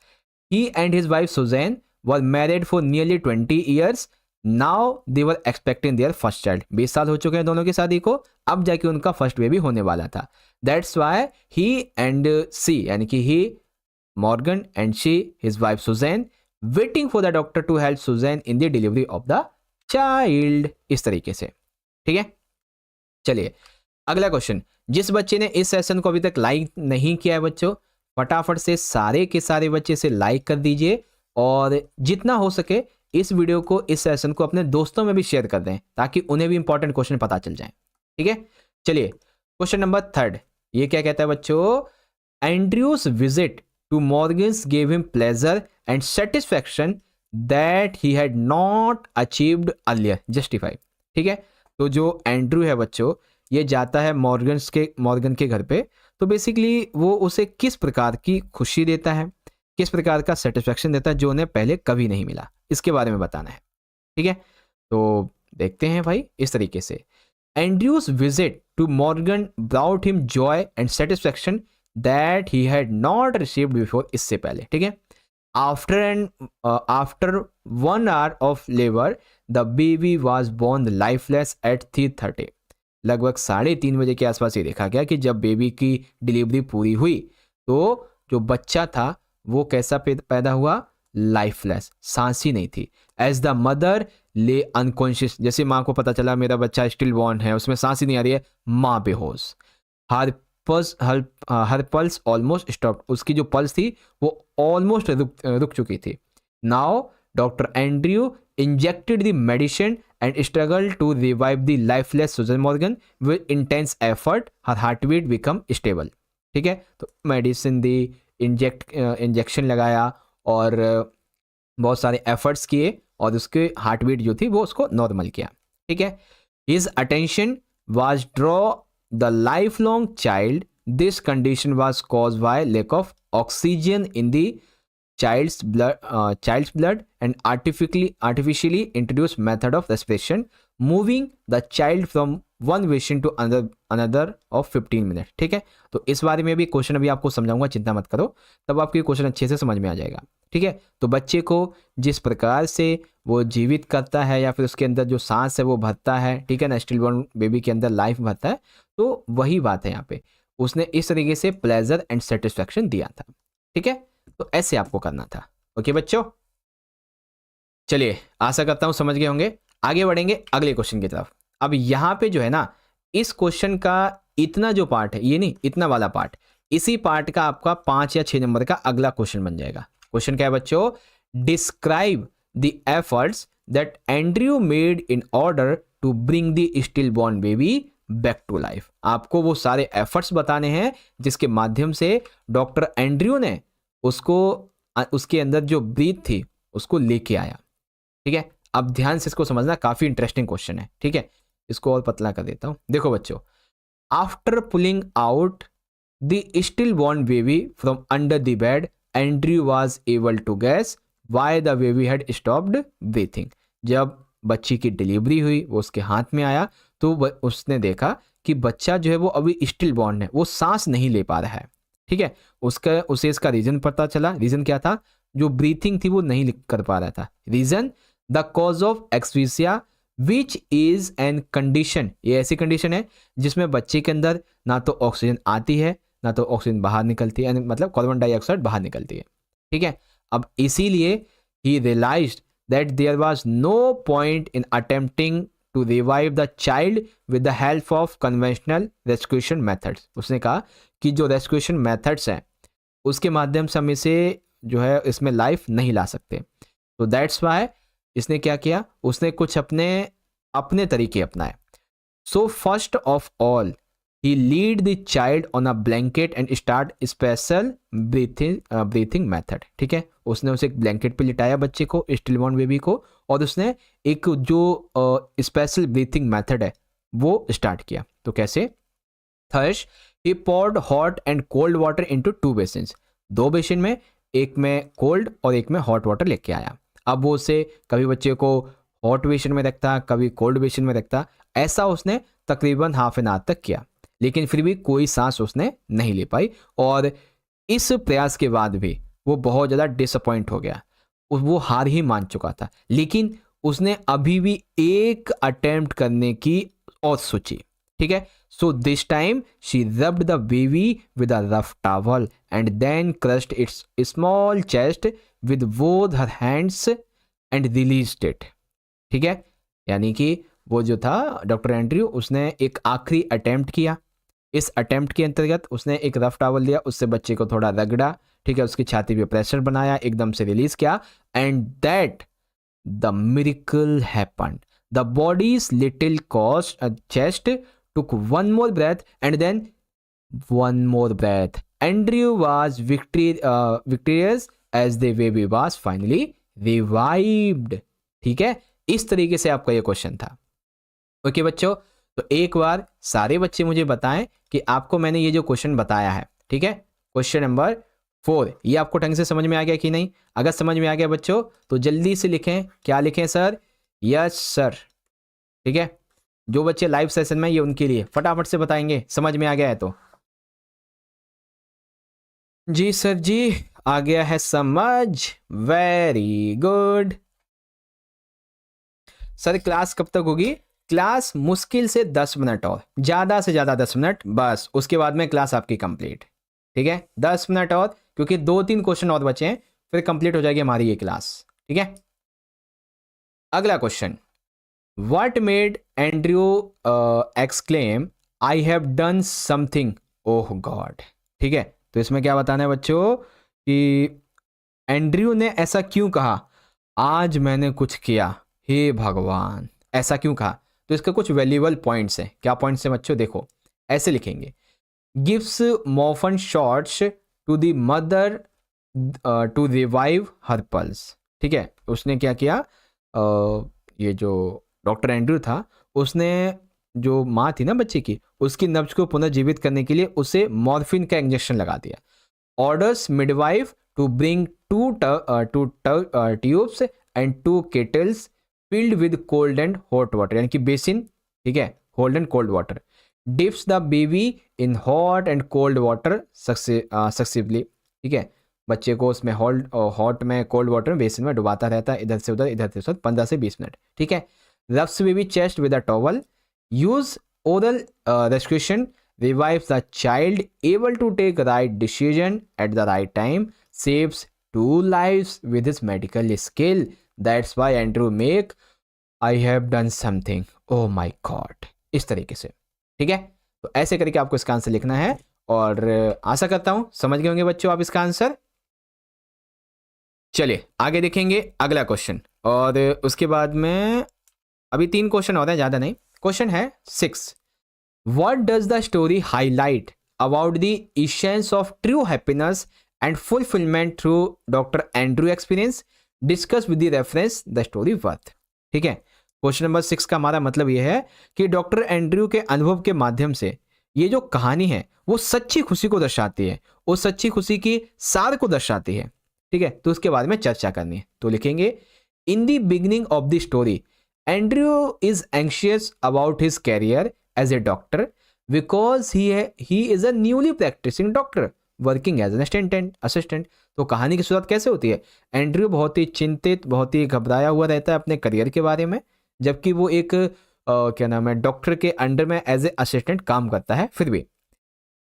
He and his wife Susan were married for nearly 20 years. Now they were expecting their first child. 20 साल हो चुके हैं दोनों की शादी को, अब जाके उनका फर्स्ट बेबी होने वाला था। That's why he and she, यानी कि he Morgan and she his wife Susan waiting for the doctor to help Susan in the delivery of the child. इस तरीके से, ठीक है। चलिए अगला क्वेश्चन, जिस बच्चे ने इस सेशन को अभी तक लाइक नहीं किया है बच्चों, फटाफट से सारे के सारे बच्चे से लाइक कर दीजिए और जितना हो सके इस वीडियो को, इस सेशन को अपने दोस्तों में भी शेयर कर दें ताकि उन्हें भी इंपॉर्टेंट क्वेश्चन पता चल जाए, ठीक है। चलिए क्वेश्चन नंबर 3, ये क्या कहता है बच्चों, Andrews visit to Morgans gave him pleasure and satisfaction that he had not achieved earlier. Justify, ठीक है। तो जो एंड्रू है बच्चों, ये जाता है मॉर्गन के घर पे, तो बेसिकली वो उसे किस प्रकार की खुशी देता है, किस प्रकार का सेटिस्फैक्शन देता है जो उन्हें पहले कभी नहीं मिला, इसके बारे में बताना है, ठीक है। तो देखते हैं भाई इस तरीके से, Andrew's visit to Morgan brought him joy and satisfaction that he had not received before, इससे पहले, ठीक है। after 1 hour of labor the baby was born lifeless at 3:30. लगभग 3:30 बजे के आसपास ये देखा गया कि जब बेबी की डिलीवरी पूरी हुई तो जो बच्चा था वो कैसा पैदा हुआ, लाइफलेस, सांस ही नहीं थी। एज द मदर ले अनकॉन्शियस, जैसे माँ को पता चला मेरा बच्चा स्टिल बॉर्न है, उसमें सांस ही नहीं आ रही है, माँ बेहोश। हर पल्स ऑलमोस्ट स्टॉप, उसकी जो पल्स थी वो ऑलमोस्ट रुक चुकी थी। Now doctor Andrew injected the medicine and struggle to revive the lifeless Susan Morgan with intense effort, her heart beat become stable, ठीक है। तो मेडिसिन दी, इंजेक्शन लगाया और बहुत सारे एफर्ट्स किए और उसके हार्ट बीट जो थी वो उसको नॉर्मल किया, ठीक है। His attention was draw the lifelong child. This condition was caused by lack of oxygen in the child's blood and artificially introduced method of respiration, moving the child from one basin to another of 15 minute. ठीक है, तो इस बारे में भी question अभी आपको समझाऊंगा, चिंता मत करो, तब आपको ये क्वेश्चन अच्छे से समझ में आ जाएगा। ठीक है, तो बच्चे को जिस प्रकार से वो जीवित करता है या फिर उसके अंदर जो सांस है वो भरता है, ठीक है ना, स्टिल बॉर्न बेबी के अंदर लाइफ भरता है, तो वही बात है यहाँ पे, उसने इस तरीके से प्लेजर एंड सेटिस्फैक्शन दिया था। ठीक है, तो ऐसे आपको करना था। ओके बच्चों, चलिए आशा करता हूं समझ गए होंगे। आगे बढ़ेंगे अगले क्वेश्चन की तरफ। अब यहाँ पे जो है ना, इस क्वेश्चन का इतना जो पार्ट है, ये नहीं, इतना वाला पार्ट, इसी पार्ट का आपका 5 या 6 नंबर का अगला क्वेश्चन बन जाएगा। क्वेश्चन क्या है बच्चों? Describe the efforts that Andrew made in order to bring the stillborn baby back to life. आपको वो सारे एफर्ट्स बताने हैं जिसके माध्यम से डॉक्टर एंड्रयू ने उसको, उसके अंदर जो ब्रीथ थी उसको लेके आया। ठीक है, अब ध्यान से इसको समझना, काफी इंटरेस्टिंग क्वेश्चन है। ठीक है, इसको और पतला कर देता हूं। देखो बच्चों, after pulling out the stillborn baby from under the bed, Andrew was able to guess why the baby had stopped breathing. जब बच्ची की डिलीवरी हुई, वो उसके हाथ में आया, तो उसने देखा कि बच्चा जो है वो अभी स्टिल बॉर्न है, वो सांस नहीं ले पा रहा है। ठीक है, उसे इसका रीजन पता चला। रीजन क्या था? जो ब्रीथिंग थी वो नहीं कर पा रहा था। Reason, the cause of asphyxia which is an condition, ये ऐसी कंडीशन है जिसमें बच्चे के अंदर ना तो ऑक्सीजन आती है ना तो ऑक्सीजन बाहर निकलती है, मतलब कार्बन डाइऑक्साइड बाहर निकलती है। ठीक है, अब इसीलिए ही realised that there was no point in attempting to revive the child with the help of conventional resuscitation methods. उसने कहा कि जो रेस्क्यूशन मेथड्स हैं उसके माध्यम से हम इसे जो है इसमें लाइफ नहीं ला सकते। तो दैट्स वाई इसने क्या किया, उसने कुछ अपने तरीके अपनाए। So first of all he lead the child on a blanket and start special breathing method. ठीक है, उसने उसे एक ब्लैंकेट पे लिटाया बच्चे को, स्टिल बॉर्न बेबी को, और उसने एक जो स्पेशल ब्रीथिंग मेथड है वो स्टार्ट किया। तो कैसे? First he poured hot and cold water into 2 basins. 2 basin में, एक में कोल्ड और एक में हॉट वाटर लेके आया। अब वो उसे कभी बच्चे को हॉट बेसिन में रखता, कभी कोल्ड बेसिन में रखता। ऐसा उसने तकरीबन हाफ एन आवर तक किया, लेकिन फिर भी कोई सांस उसने नहीं ले पाई। और इस प्रयास के बाद भी वो बहुत ज़्यादा डिसअपॉइंट हो गया, वो हार ही मान चुका था। लेकिन उसने अभी भी एक अटेम्प्ट करने की और सोची। ठीक है, so this time she rubbed the baby with a rough towel and then crushed its small chest with both her hands and released it. ठीक है, यानी कि वो जो था डॉक्टर एंड्रयू, उसने एक आखिरी अटेम्प्ट किया। इस अटेम्प्ट के अंतर्गत उसने एक रफ टॉवल लिया, उससे बच्चे को थोड़ा रगड़ा, ठीक है, उसकी छाती पे प्रेशर बनाया, एकदम से रिलीज किया, and that the miracle happened. The bodies little chest took one more breath and then one more breath. Andrew was victorious as the baby was finally revived. ठीक है, इस तरीके से आपका ये क्वेश्चन था। ओके बच्चों, तो एक बार सारे बच्चे मुझे बताएं कि आपको मैंने ये जो क्वेश्चन बताया है, ठीक है, क्वेश्चन नंबर 4, ये आपको ढंग से समझ में आ गया कि नहीं? अगर समझ में आ गया बच्चों तो जल्दी से लिखें। क्या लिखें सर? Yes sir. ठीक है, जो बच्चे लाइव सेशन में, ये उनके लिए फटाफट से बताएंगे समझ में आ गया है तो। जी सर जी, आ गया है समझ, वेरी गुड। सर क्लास कब तक होगी? क्लास मुश्किल से 10 मिनट और, ज़्यादा से ज़्यादा 10 मिनट, बस उसके बाद में क्लास आपकी कंप्लीट। ठीक है, 10 मिनट और, क्योंकि 2-3 क्वेश्चन और बचे हैं, फिर कंप्लीट हो जाएगी हमारी ये क्लास। ठीक है, अगला question, What made Andrew exclaim, I have done something, oh God? ठीक है, तो इसमें क्या बताना है बच्चों कि एंड्रयू ने ऐसा क्यों कहा, आज मैंने कुछ किया, हे भगवान, ऐसा क्यों कहा? तो इसका कुछ वैल्यूएबल पॉइंट्स हैं। क्या पॉइंट्स हैं बच्चों? देखो, ऐसे लिखेंगे, gives morphine shots to the mother to revive her pulse. ठीक है, उसने क्या किया, ये जो डॉक्टर एंड्रयू था, उसने जो माँ थी ना बच्चे की, उसकी नब्ज को पुनर्जीवित करने के लिए उसे मॉर्फिन का इंजेक्शन लगा दिया। Orders midwife to bring 2 tubes and 2 kettles filled with cold and hot water, यानी कि बेसिन, ठीक है, hot and cold water, dips the baby in hot and cold water successively, ठीक है, बच्चे को उसमें हॉट में कोल्ड वाटर में बेसिन में डुबाता रहता है, इधर से उधर 15 से 20 मिनट, ठीक है। Rubs baby chest with a towel, use oral resuscitation, revives the child, able to take right decision at the right time, saves 2 lives with his medical skill. That's why Andrew make I have done something. Oh my God. इस तरीके से, ठीक है। तो ऐसे करके आपको इसका आंसर लिखना है और आशा करता हूं समझ गए होंगे बच्चों आप इसका आंसर। चलिए आगे देखेंगे अगला क्वेश्चन, और उसके बाद में अभी 3 क्वेश्चन और हैं, ज़्यादा नहीं। क्वेश्चन है 6, What does the story highlight about the essence of true happiness and fulfillment through Dr. Andrew experience? Discuss with the reference the story worth. ठीक है, क्वेश्चन नंबर 6 का हमारा मतलब यह है कि डॉक्टर एंड्रयू के अनुभव के माध्यम से ये जो कहानी है वो सच्ची खुशी को दर्शाती है, उस सच्ची खुशी की सार को दर्शाती है, ठीक है। तो उसके बारे में चर्चा करनी है, तो लिखेंगे in the beginning of the story Andrew is anxious about his career as a doctor because he is a newly practicing doctor working as an assistant. तो कहानी की शुरुआत कैसे होती है? एंड्रयू बहुत ही चिंतित, बहुत ही घबराया हुआ रहता है अपने करियर के बारे में, जबकि वो एक क्या नाम है डॉक्टर के अंडर में एज ए असिस्टेंट काम करता है। फिर भी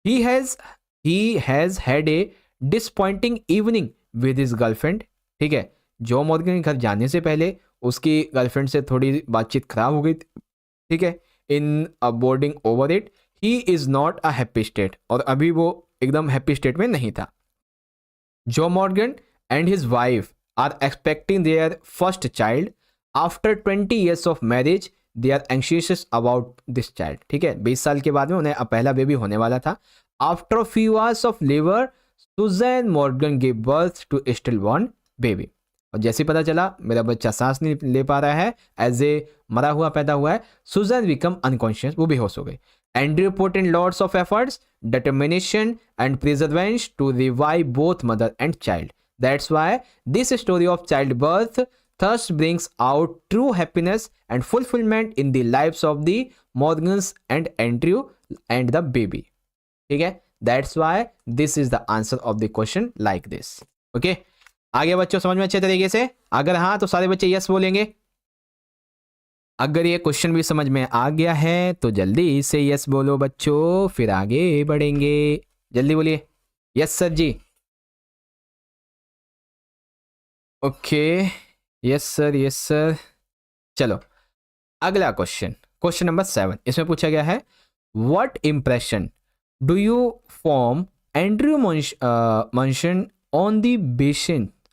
he has had a disappointing evening with his girlfriend, ठीक है। जो मॉर्गन के घर जाने से पहले उसकी गर्लफ्रेंड से थोड़ी बातचीत खराब हो गई, ठीक है। In a boarding over it he is not a happy state, और अभी वो एकदम हैप्पी स्टेट में नहीं था। जो Morgan and his wife are expecting their first child after 20 years of marriage, they are anxious about this child, ठीक है। 20 साल के बाद में उन्हें पहला बेबी होने वाला था। After few hours of labour Susan Morgan give birth to stillborn baby, और जैसे पता चला मेरा बच्चा सांस नहीं ले पा रहा है, एज ए मरा हुआ पैदा हुआ है, सुजैन बिकम अनकॉन्शियस, वो बेहोश हो गई। Andrew put in lots of efforts, determination and perseverance to revive both mother and child. That's why this story of childbirth thus brings out true happiness and fulfilment in the lives of the Morgans and Andrew and the baby, ठीक है। That's why this is the answer of the question like this, okay. आगे बच्चों समझ में अच्छे तरीके से? अगर हाँ तो सारे बच्चे यस बोलेंगे। अगर ये क्वेश्चन भी समझ में आ गया है तो जल्दी से यस बोलो बच्चों, फिर आगे बढ़ेंगे। जल्दी बोलिए यस सर जी। Okay yes sir, yes sir. चलो अगला क्वेश्चन, क्वेश्चन नंबर 7, इसमें पूछा गया है what impression do you form Andrew mention on the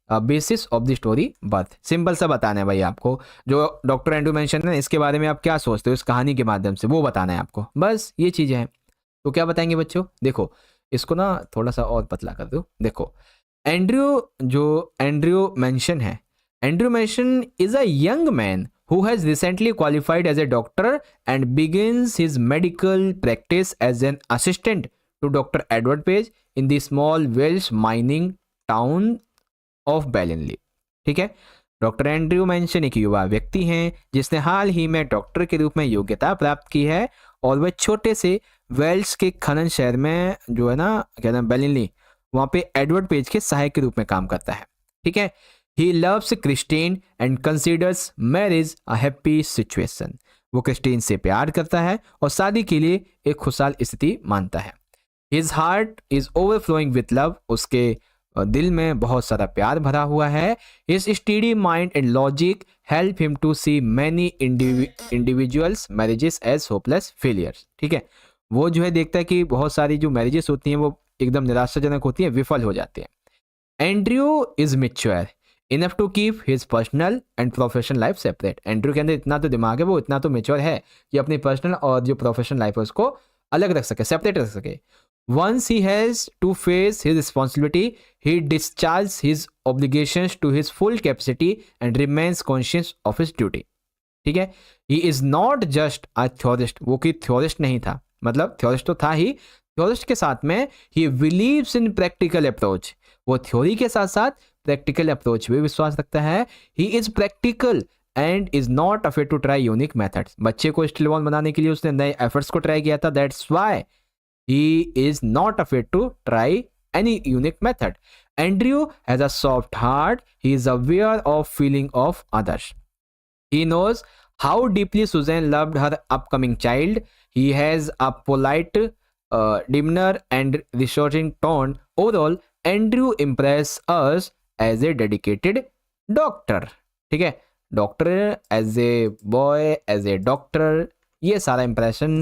basis of the story birth. Simple सा बताना है भाई आपको, जो डॉक्टर एंड्रयू मेंशन है इसके बारे में आप क्या सोचते हो इस कहानी के माध्यम से, वो बताना है आपको, बस ये चीज़ें हैं। तो क्या बताएंगे बच्चों? देखो इसको ना थोड़ा सा और पतला कर दो। देखो एंड्रयू मेंशन है, Andrew mention is a young man who has recently qualified as a doctor and begins his medical practice as an assistant to Dr. Edward Page in the small Welsh mining town of Ballynley, ठीक है। Doctor Andrew mention एक युवा व्यक्ति हैं जिसने हाल ही में doctor के रूप में योग्यता प्राप्त की है, और वह छोटे से वेल्स के खनन शहर में जो है ना क्या नाम बैलिनली, वहाँ पे एडवर्ड पेज के सहायक के रूप में काम करता है, ठीक है। He loves Christine and considers marriage a happy situation. वो क्रिस्टीन से प्यार करता है और शादी के लिए एक खुशहाल स्थिति मानता है। His heart is overflowing with love. उसके दिल में बहुत सारा प्यार भरा हुआ है। His steady mind and logic help him to see many individuals marriages as hopeless failures. ठीक है, वो जो है देखता है कि बहुत सारी जो मैरिजेस होती हैं वो एकदम निराशाजनक होती हैं, विफल हो जाती हैं। Andrew is mature enough to keep his personal and professional life separate. Andrew के अंदर इतना तो दिमाग है, वो इतना तो मैच्योर है कि अपनी पर्सनल और जो प्रोफेशनल लाइफ है उसको अलग रख सके, सेपरेट रख सके। Once he has to face his responsibility he discharge his obligations to his full capacity and remains conscious of his duty, ठीक है। He is not just a theorist, वो कि थ्योरिस्ट नहीं था, मतलब थ्योरिस्ट तो था ही, थ्योरिस्ट के साथ में he believes in practical approach, वो थ्योरी के साथ साथ प्रैक्टिकल अप्रोच भी विश्वास रखता है। He is practical and is not afraid to try unique methods. बच्चे को स्टिल वन बनाने के लिए उसने नए एफर्ट्स को ट्राई किया था, that's why he is not afraid to try any unique method. Andrew has a soft heart. He is aware of feeling of others. He knows how deeply Susan loved her upcoming child. He has a polite demeanor and reassuring tone. Overall, Andrew impressed us as a dedicated doctor. ठीक है, doctor as a boy, as a doctor, ये सारा impression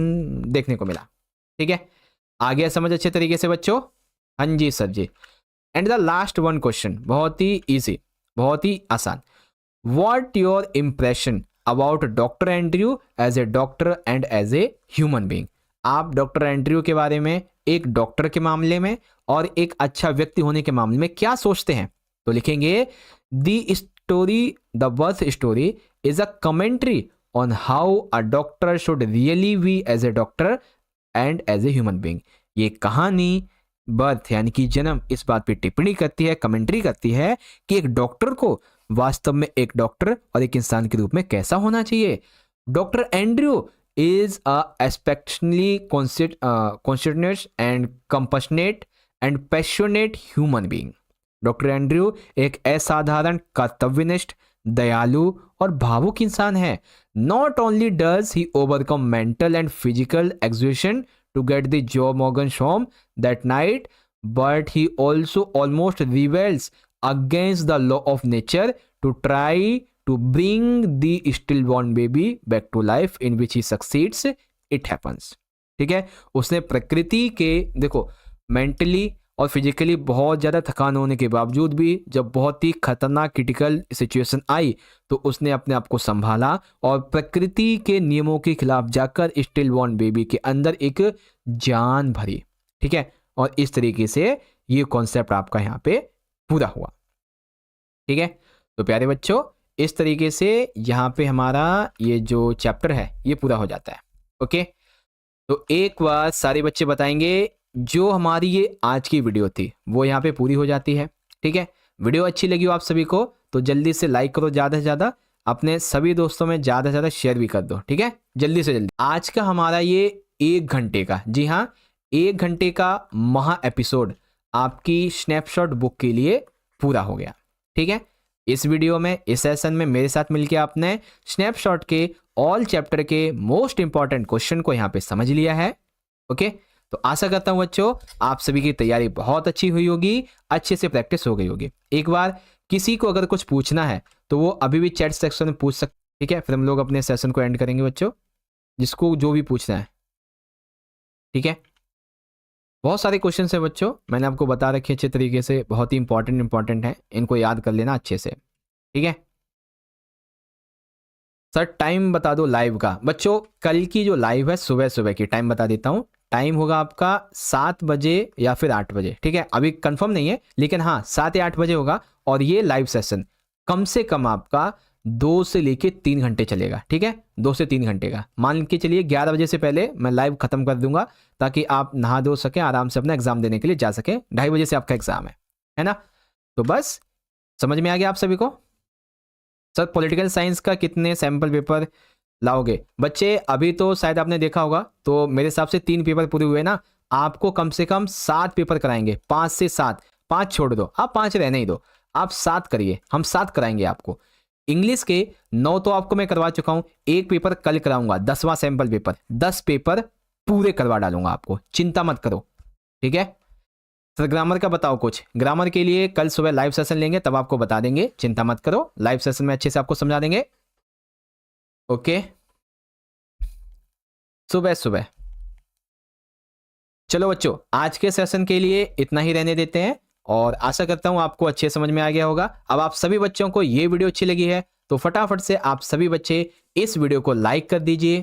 देखने को मिला। ठीक है, आ गया समझ अच्छे तरीके से बच्चों? हाँ जी सर जी। And the last one question, बहुत ही इजी, बहुत ही आसान। What your impression about doctor Andrew as a doctor and as a human being? आप डॉक्टर एंड्रयू के बारे में एक डॉक्टर के मामले में और एक अच्छा व्यक्ति होने के मामले में क्या सोचते हैं? तो लिखेंगे the story, the birth story is a commentary on how a doctor should really be as a doctor and as a human being. ये कहानी बर्थ यानी कि जन्म इस बात पे टिप्पणी करती है, कमेंट्री करती है कि एक डॉक्टर को वास्तव में एक डॉक्टर और एक इंसान के रूप में कैसा होना चाहिए। Doctor Andrew is a exceptionally considerate and compassionate and passionate human being. Doctor Andrew एक असाधारण, कर्तव्यनिष्ठ, दयालु और भावुक इंसान है। Not only does he overcome mental and physical exhaustion to get the Joe Morgan home that night, but he also almost rebels against the law of nature to try to bring the stillborn baby back to life, in which he succeeds. It happens. ठीक है, उसने प्रकृति के, देखो, mentally और physically बहुत ज़्यादा थकान होने के बावजूद भी जब बहुत ही खतरनाक क्रिटिकल सिचुएशन आई तो उसने अपने आप को संभाला और प्रकृति के नियमों के खिलाफ जाकर स्टिल बॉर्न बेबी के अंदर एक जान भरी। ठीक है, और इस तरीके से ये कॉन्सेप्ट आपका यहाँ पे पूरा हुआ। ठीक है, तो प्यारे बच्चों, इस तरीके से यहाँ पे हमारा ये जो चैप्टर है ये पूरा हो जाता है। ओके, तो एक बार सारे बच्चे बताएंगे जो हमारी ये आज की वीडियो थी वो यहाँ पे पूरी हो जाती है। ठीक है, वीडियो अच्छी लगी हो आप सभी को तो जल्दी से लाइक करो, ज़्यादा से ज़्यादा अपने सभी दोस्तों में ज़्यादा से ज़्यादा शेयर भी कर दो। ठीक है, जल्दी से जल्दी। आज का हमारा ये 1 घंटे का, जी हाँ, 1 घंटे का महा एपिसोड आपकी स्नैपशॉट बुक के लिए पूरा हो गया। ठीक है, इस वीडियो में, इस सेशन में मेरे साथ मिलकर आपने स्नैपशॉट के ऑल चैप्टर के मोस्ट इंपॉर्टेंट क्वेश्चन को यहाँ पे समझ लिया है। ओके, तो आशा करता हूं बच्चों आप सभी की तैयारी बहुत अच्छी हुई होगी, अच्छे से प्रैक्टिस हो गई होगी। एक बार किसी को अगर कुछ पूछना है तो वो अभी भी चैट सेक्शन में पूछ सकते। ठीक है, फिर हम लोग अपने सेशन को एंड करेंगे बच्चों, जिसको जो भी पूछना है। ठीक है, बहुत सारे क्वेश्चन है बच्चों, मैंने आपको बता रखे अच्छे तरीके से, बहुत ही इंपॉर्टेंट है, इनको याद कर लेना अच्छे से। ठीक है सर, टाइम बता दो लाइव का। बच्चों कल की जो लाइव है सुबह की टाइम बता देता हूँ। टाइम होगा आपका 7 बजे या फिर 8 बजे। ठीक है, अभी कंफर्म नहीं है लेकिन हाँ 7 या 8 बजे होगा। और ये लाइव सेशन कम से कम आपका 2 से लेके 3 घंटे चलेगा। ठीक है, 2 से 3 घंटे का। मान के चलिए 11 बजे से पहले मैं लाइव खत्म कर दूंगा ताकि आप नहा धो सकें, आराम से अपना एग्जाम देने के लिए जा सकें। 2:30 बजे से आपका एग्जाम है ना? तो बस समझ में आ गया आप सभी को। सर पॉलिटिकल साइंस का कितने सैंपल पेपर लाओगे? बच्चे अभी तो शायद आपने देखा होगा तो मेरे हिसाब से 3 पेपर पूरे हुए ना। आपको कम से कम 7 पेपर कराएंगे, 5 से 7। 5 छोड़ दो, आप 5 रहने ही दो, आप 7 करिए, हम 7 कराएंगे आपको। इंग्लिश के 9 तो आपको मैं करवा चुका हूं, 1 पेपर कल कराऊंगा, 10वां सैंपल पेपर। 10 पेपर पूरे करवा डालूंगा आपको, चिंता मत करो। ठीक है सर, ग्रामर का बताओ कुछ। ग्रामर के लिए कल सुबह लाइव सेशन लेंगे तब आपको बता देंगे, चिंता मत करो, लाइव सेशन में अच्छे से आपको समझा देंगे। ओके, सुबह। चलो बच्चों, आज के सेशन के लिए इतना ही रहने देते हैं और आशा करता हूं आपको अच्छे समझ में आ गया होगा। अब आप सभी बच्चों को ये वीडियो अच्छी लगी है तो फटाफट से आप सभी बच्चे इस वीडियो को लाइक कर दीजिए।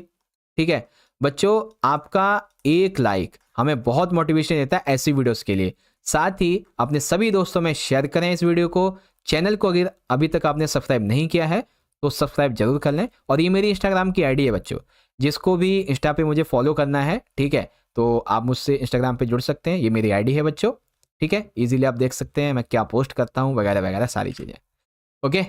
ठीक है बच्चों, आपका एक लाइक हमें बहुत मोटिवेशन देता है ऐसी वीडियोस के लिए। साथ ही अपने सभी दोस्तों में शेयर करें इस वीडियो को। चैनल को अगर अभी तक आपने सब्सक्राइब नहीं किया है तो सब्सक्राइब जरूर कर लें। और ये मेरी इंस्टाग्राम की आईडी है बच्चों, जिसको भी इंस्टा पे मुझे फॉलो करना है, ठीक है, तो आप मुझसे इंस्टाग्राम पे जुड़ सकते हैं। ये मेरी आईडी है बच्चों, ठीक है, इजीली आप देख सकते हैं मैं क्या पोस्ट करता हूँ वगैरह वगैरह सारी चीज़ें। ओके,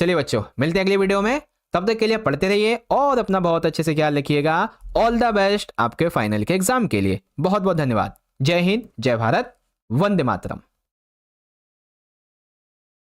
चलिए बच्चों, मिलते हैं अगली वीडियो में। तब तक के लिए पढ़ते रहिए और अपना बहुत अच्छे से ख्याल रखिएगा। ऑल द बेस्ट आपके फाइनल के एग्जाम के लिए। बहुत बहुत धन्यवाद। जय हिंद, जय भारत, वंदे मातरम।